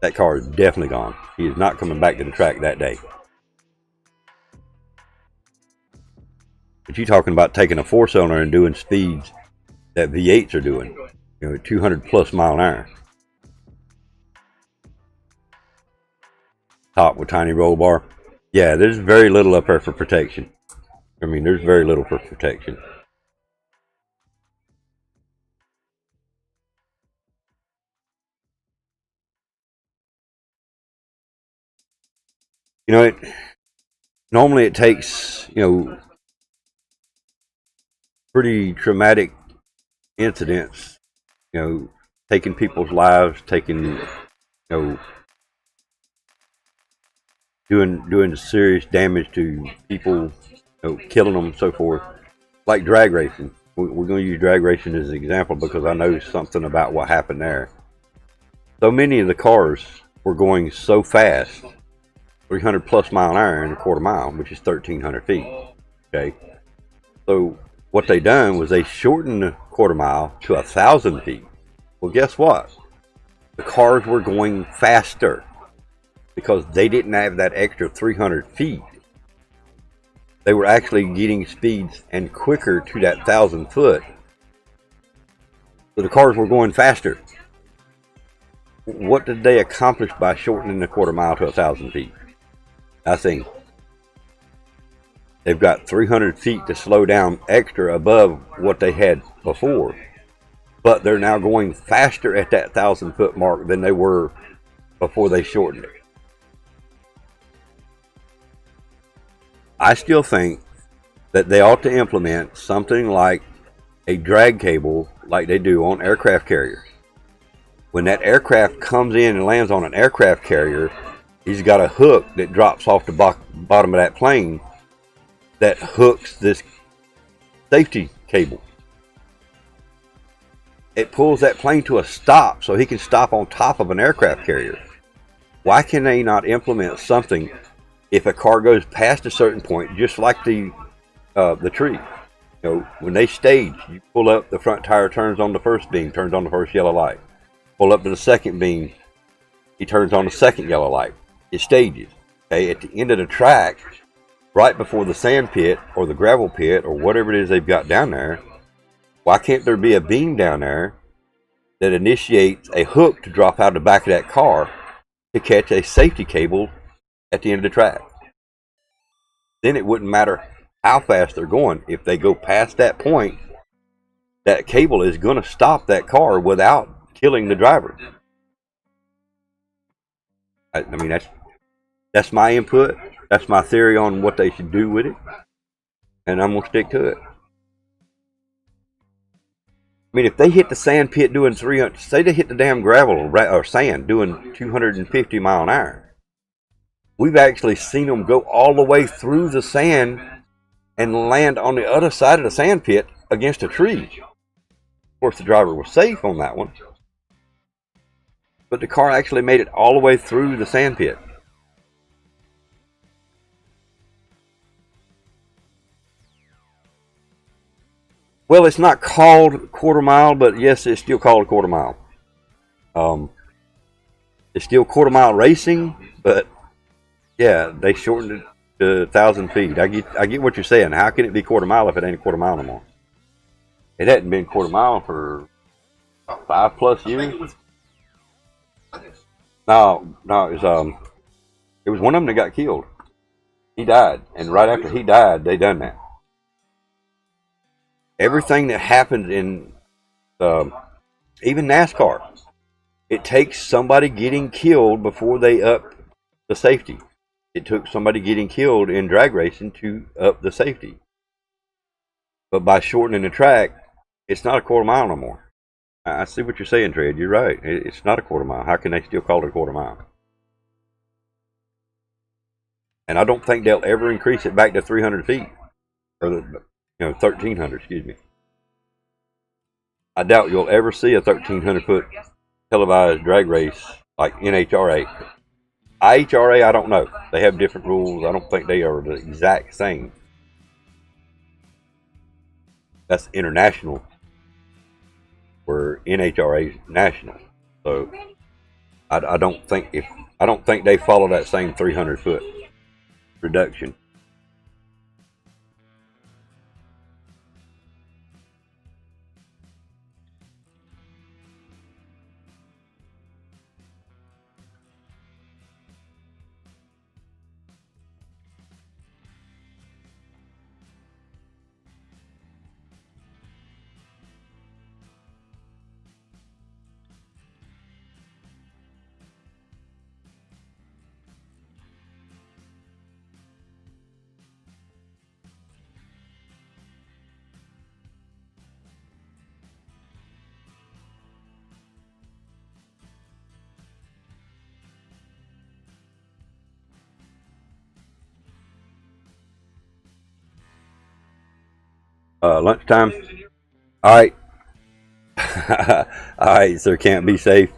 that car is definitely gone. He is not coming back to the track that day. But you're talking about taking a four-cylinder and doing speeds that V8s are doing, you know, 200 plus mile an hour. Top with tiny roll bar. Yeah, there's very little up there for protection. I mean, there's very little for protection. You know, normally it takes, you know, pretty traumatic incidents, you know, taking people's lives, taking, you know, doing serious damage to people, you know, killing them and so forth, like drag racing. We're going to use drag racing as an example because I know something about what happened there. So many of the cars were going so fast, 300 plus mile an hour in a quarter mile, which is 1,300 feet. Okay, so what they done was they shortened the quarter mile to 1,000 feet. Well, guess what? The cars were going faster because they didn't have that extra 300 feet they were actually getting speeds and quicker to that 1,000 foot. So the cars were going faster. What did they accomplish by shortening the quarter mile to 1,000 feet? Nothing. They've got 300 feet to slow down extra above what they had before. But they're now going faster at that 1,000 foot mark than they were before they shortened it. I still think that they ought to implement something like a drag cable like they do on aircraft carriers. When that aircraft comes in and lands on an aircraft carrier, he's got a hook that drops off the bottom of that plane that hooks this safety cable. It pulls that plane to a stop so he can stop on top of an aircraft carrier. Why can they not implement something if a car goes past a certain point, just like the tree? You know, when they stage, you pull up, the front tire turns on the first beam, turns on the first yellow light. Pull up to the second beam, he turns on the second yellow light. It stages. Okay, at the end of the track, right before the sand pit or the gravel pit or whatever it is they've got down there, why can't there be a beam down there that initiates a hook to drop out of the back of that car to catch a safety cable at the end of the track? Then it wouldn't matter how fast they're going. If they go past that point, that cable is going to stop that car without killing the driver. I mean, that's my input. That's my theory on what they should do with it, and I'm going to stick to it. I mean, if they hit the sand pit doing 300, say they hit the damn gravel or sand doing 250 mile an hour, we've actually seen them go all the way through the sand and land on the other side of the sand pit against a tree. Of course, the driver was safe on that one, but the car actually made it all the way through the sand pit. Well, it's not called quarter mile, but yes, it's still called a quarter mile. It's still quarter mile racing, but yeah, they shortened it to 1,000 feet. I get what you're saying. How can it be quarter mile if it ain't a quarter mile no more? It hadn't been quarter mile for 5+ years. No, it was one of them that got killed. He died, and right after he died, they done that. Everything that happens in even NASCAR, it takes somebody getting killed before they up the safety. It took somebody getting killed in drag racing to up the safety. But by shortening the track, it's not a quarter mile no more. I see what you're saying, Trey. You're right. It's not a quarter mile. How can they still call it a quarter mile? And I don't think they'll ever increase it back to 300 feet. Or 1,300, excuse me. I doubt you'll ever see a 1,300 foot televised drag race like NHRA. IHRA, I don't know. They have different rules. I don't think they are the exact same. That's international, where NHRA is national. So I don't think they follow that same 300 foot reduction. Lunchtime. All right. All right, sir. Camp, be safe.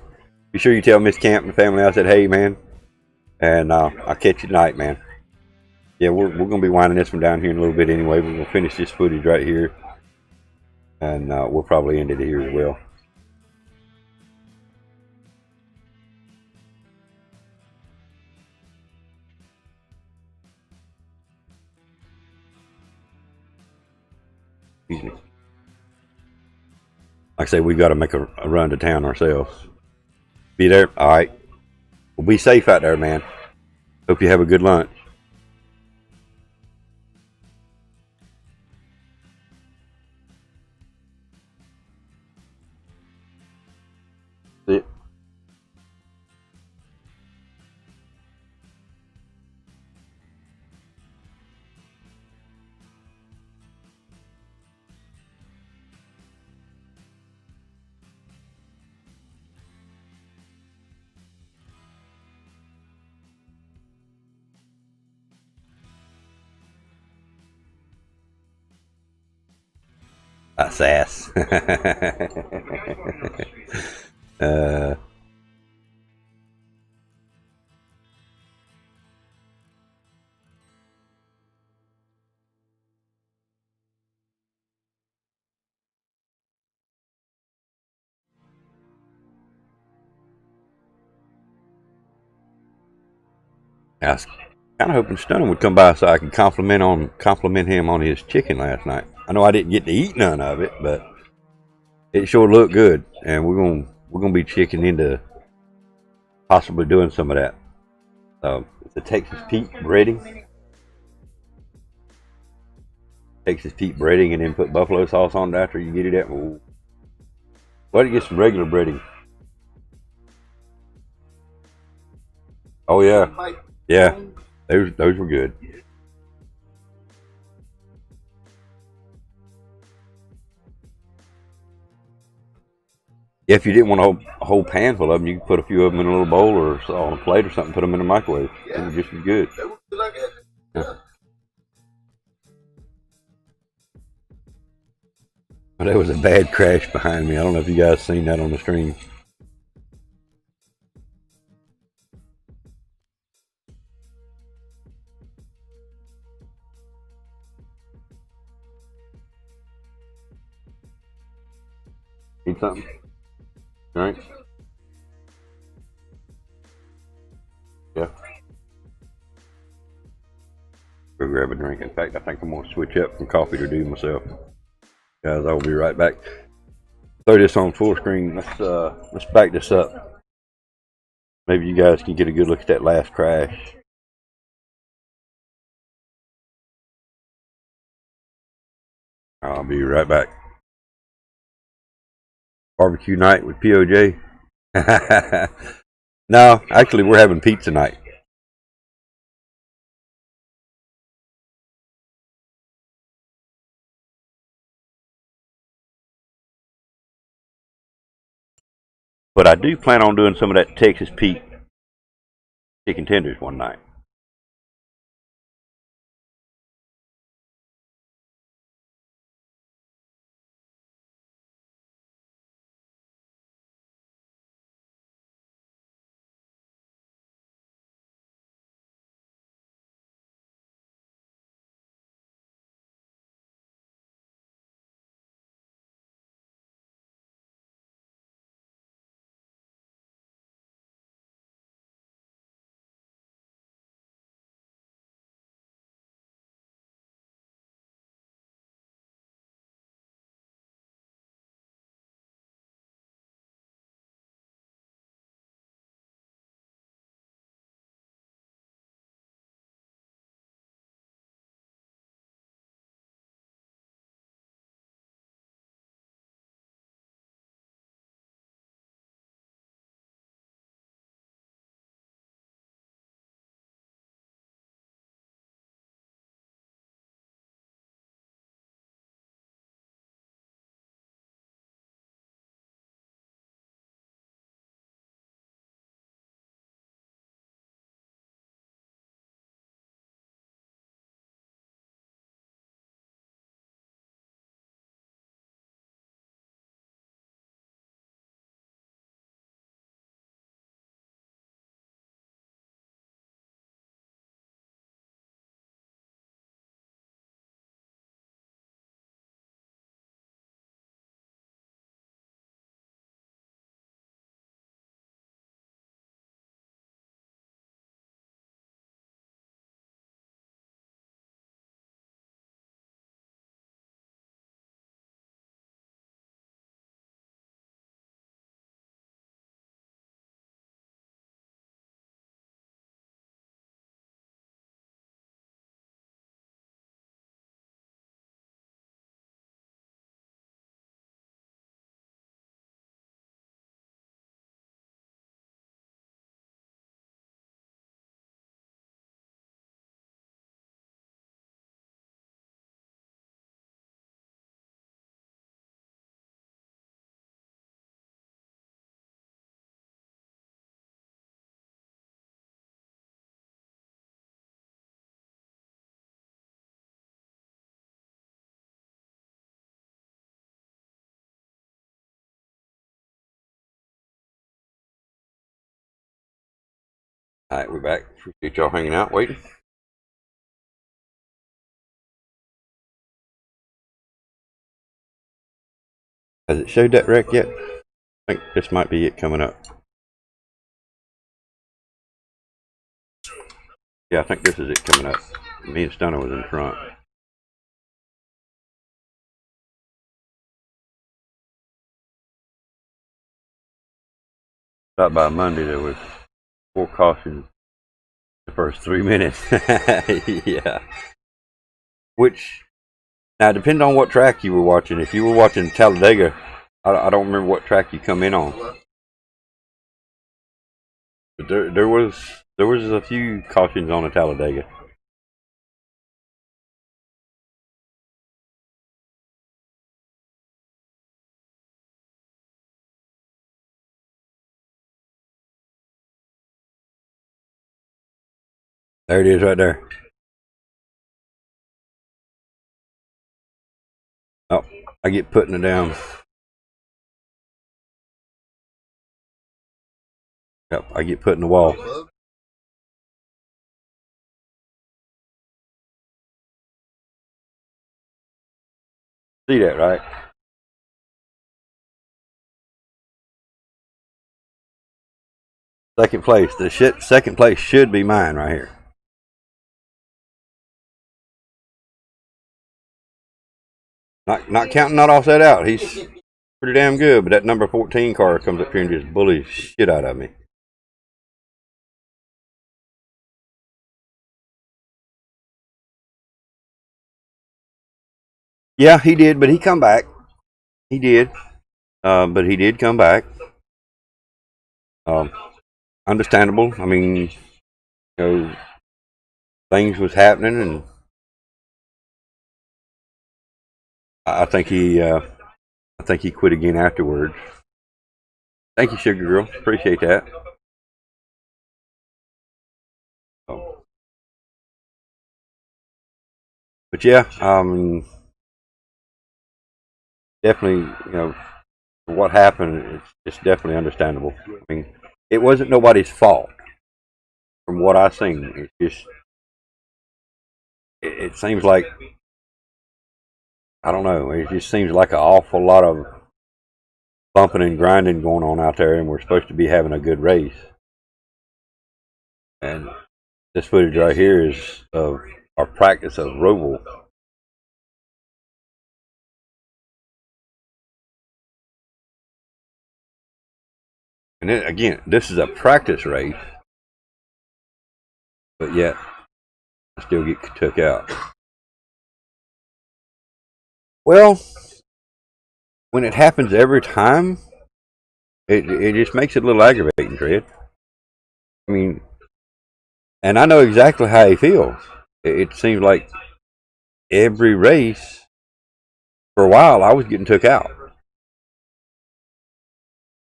Be sure you tell Miss Camp and the family I said, hey, man. And I'll catch you tonight, man. Yeah, we're going to be winding this one down here in a little bit anyway. We're going to finish this footage right here. And we'll probably end it here as well. Excuse me. Like I say, we've got to make a run to town ourselves. Be there? All right. Well, be safe out there, man. Hope you have a good lunch. That's it. That's ass. uh, I was kind of hoping Stunning would come by so I could compliment him on his chicken last night. I know I didn't get to eat none of it, but it sure looked good, and we're gonna be checking into possibly doing some of that. It's a Texas Pete breading. Texas Pete breading, and then put buffalo sauce on it after you get it at. Why don't you get some regular breading? Oh yeah, yeah. Those were good. If you didn't want a whole pan full of them, you could put a few of them in a little bowl or on a plate or something. Put them in the microwave. It would just be good. Yeah. There was a bad crash behind me. I don't know if you guys seen that on the stream. Need something? All right. Yeah. Go grab a drink. In fact, I think I'm gonna switch up from coffee to do myself. Guys, I'll be right back. Throw this on full screen. Let's back this up. Maybe you guys can get a good look at that last crash. I'll be right back. Barbecue night with PoJ. No, actually, we're having pizza night. But I do plan on doing some of that Texas Pete chicken tenders one night. Alright, we're back. Appreciate y'all hanging out, waiting. Has it showed that wreck yet? I think this might be it coming up. Yeah, I think this is it coming up. Me and Stunner was in front. About by Monday, there was 4 cautions the first 3 minutes. Yeah. Which, now depending on what track you were watching. If you were watching Talladega, I don't remember what track you come in on. But there was a few cautions on the Talladega. There it is right there. Oh, I get putting it down. Yep, I get put in the wall. See that, right? Second place. Second place should be mine right here. Not counting that offset out. He's pretty damn good, but that number 14 car comes up here and just bullies shit out of me. Yeah, he did, but he come back. He did, but he did come back. Understandable. I mean, you know, things was happening, and I think he quit again afterwards. Thank you, Sugar Girl. Appreciate that. But yeah, definitely, you know, what happened, it's definitely understandable. I mean, it wasn't nobody's fault from what I've seen. It's just, it seems like, I don't know, it just seems like an awful lot of bumping and grinding going on out there, and we're supposed to be having a good race. And this footage right here is of our practice of Roval. And then again, this is a practice race, but yet I still get took out. Well, when it happens every time, it just makes it a little aggravating, Fred. I mean, and I know exactly how he feels. It seems like every race, for a while, I was getting took out.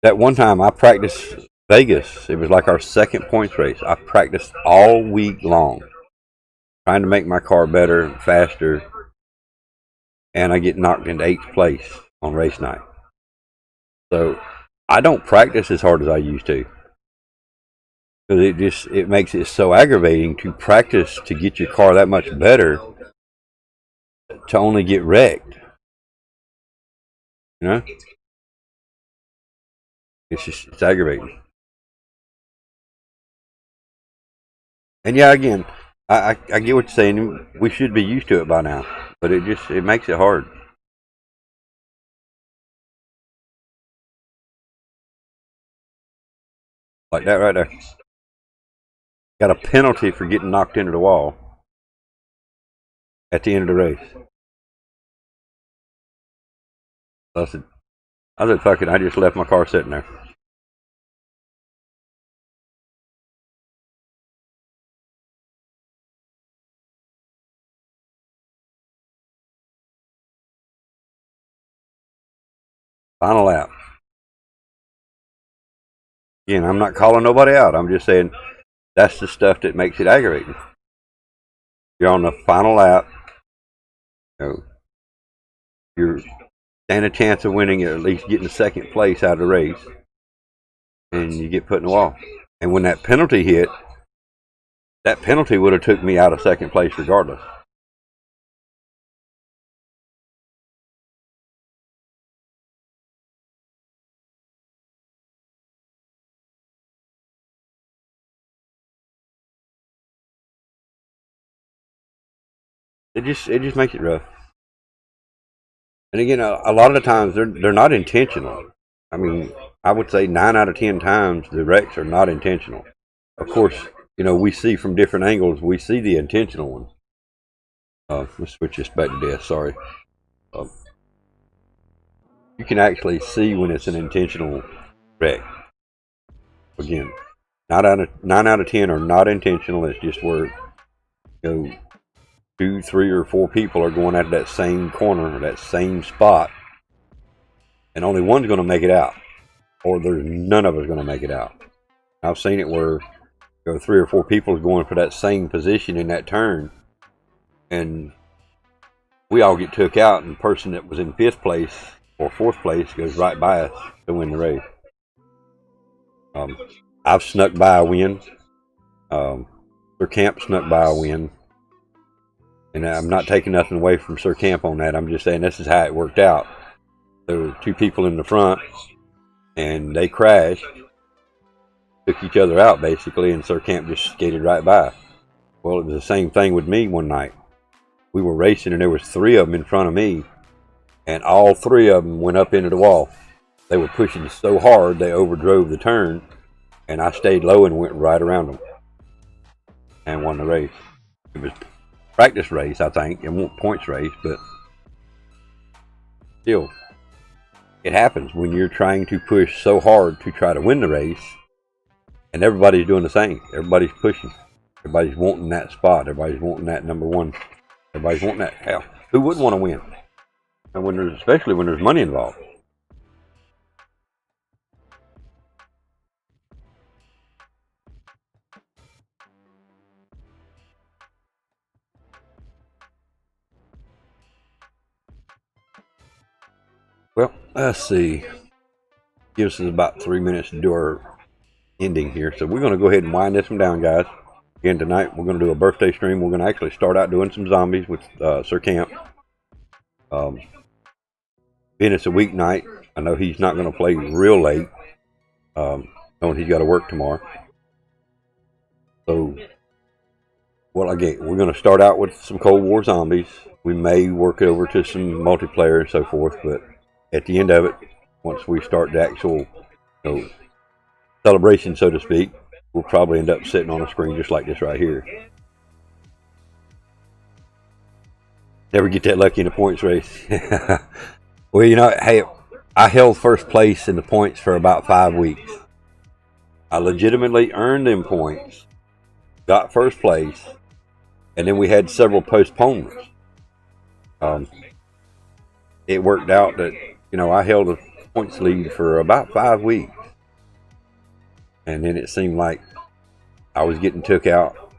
That one time I practiced Vegas, it was like our second points race. I practiced all week long, trying to make my car better and faster, and I get knocked into 8th place on race night. So I don't practice as hard as I used to, because it makes it so aggravating to practice to get your car that much better, to only get wrecked. You know? It's aggravating. And yeah, again, I get what you're saying. We should be used to it by now, but it makes it hard. Like that right there. Got a penalty for getting knocked into the wall at the end of the race. I said, fuck it, I just left my car sitting there. Final lap. Again, I'm not calling nobody out. I'm just saying that's the stuff that makes it aggravating. You're on the final lap. You know, you're stand a chance of winning, or at least getting second place out of the race, and you get put in the wall. And when that penalty hit, that penalty would have took me out of second place regardless. It just makes it rough. And again, a lot of the times they're not intentional. I mean, I would say 9 out of 10 times the wrecks are not intentional. Of course, you know, we see from different angles, we see the intentional ones. Let's switch this back to death, sorry. You can actually see when it's an intentional wreck. Again, 9 out of 10 are not intentional. It's just where, you know, 2, 3, or 4 people are going at that same corner, or that same spot, and only one's going to make it out, or there's none of us going to make it out. I've seen it where, you know, 3 or 4 people are going for that same position in that turn, and we all get took out, and the person that was in 5th place or 4th place goes right by us to win the race. I've snuck by a win. Sir Camp snuck by a win. And I'm not taking nothing away from Sir Camp on that. I'm just saying this is how it worked out. There were 2 people in the front, and they crashed, took each other out basically, and Sir Camp just skated right by. Well, it was the same thing with me one night. We were racing, and there was 3 of them in front of me, and all 3 of them went up into the wall. They were pushing so hard they overdrove the turn, and I stayed low and went right around them and won the race. It was practice race, I think. It wasn't points race, but still, it happens when you're trying to push so hard to try to win the race, and everybody's doing the same. Everybody's pushing. Everybody's wanting that spot. Everybody's wanting that number 1. Everybody's wanting that. Hell, who wouldn't want to win? And when there's, especially when there's money involved. Well, let's see. Gives us about 3 minutes to do our ending here. So we're going to go ahead and wind this one down, guys. Again, tonight we're going to do a birthday stream. We're going to actually start out doing some zombies with Sir Camp. Being it's a weeknight, I know he's not going to play real late. Knowing he's got to work tomorrow. So, well, again, we're going to start out with some Cold War zombies. We may work it over to some multiplayer and so forth, but at the end of it, once we start the actual, you know, celebration, so to speak, we'll probably end up sitting on a screen just like this right here. Never get that lucky in a points race. Well, you know, hey, I held first place in the points for about 5 weeks. I legitimately earned them points, got first place, and then we had several postponements. It worked out that, you know, I held a points lead for about 5 weeks. And then it seemed like I was getting took out.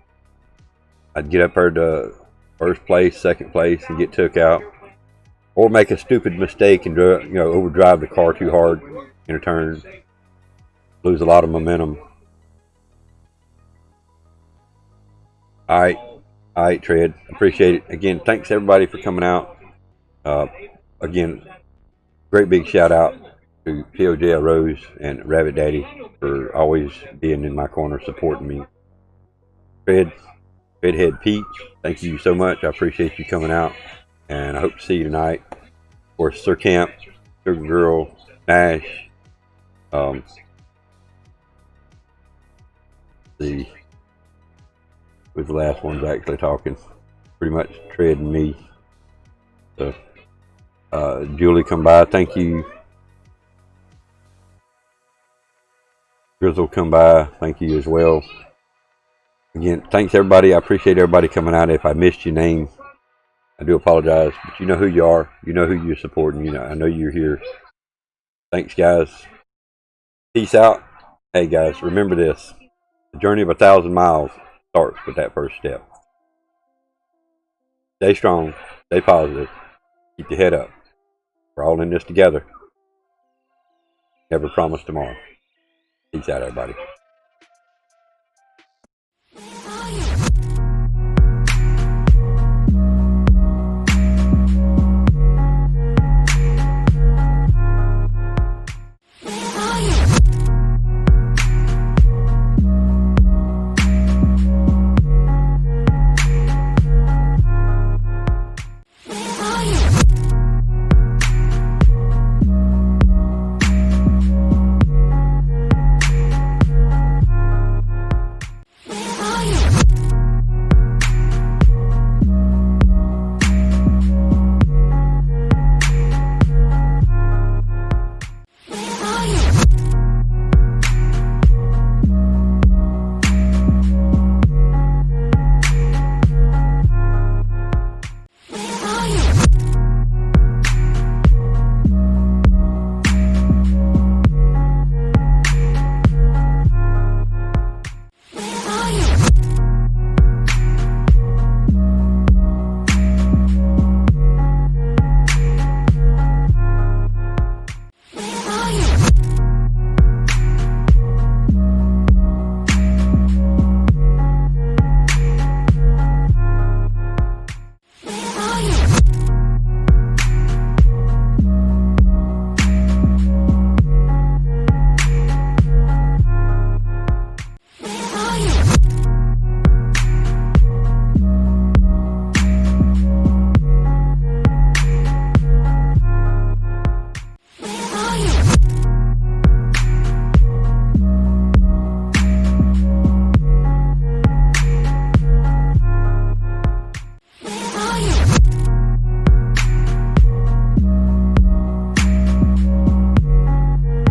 I'd get up there to first place, second place, and get took out. Or make a stupid mistake and, you know, overdrive the car too hard in a turn. Lose a lot of momentum. Alright, Tread. Appreciate it. Again, thanks everybody for coming out. Again, great big shout out to PoJ Rose and Rabbit Daddy for always being in my corner, supporting me. Redhead Pete, thank you so much. I appreciate you coming out, and I hope to see you tonight. Of course, Sir Camp, Sugar Girl, Nash, with the last ones actually talking, pretty much Tread and me. So, Julie, come by. Thank you. Grizzle, come by. Thank you as well. Again, thanks everybody. I appreciate everybody coming out. If I missed your name, I do apologize. But you know who you are. You know who you're supporting. You know, I know you're here. Thanks, guys. Peace out. Hey, guys, remember this. The journey of 1,000 miles starts with that first step. Stay strong. Stay positive. Keep your head up. We're all in this together. Never promise tomorrow. Peace out, everybody.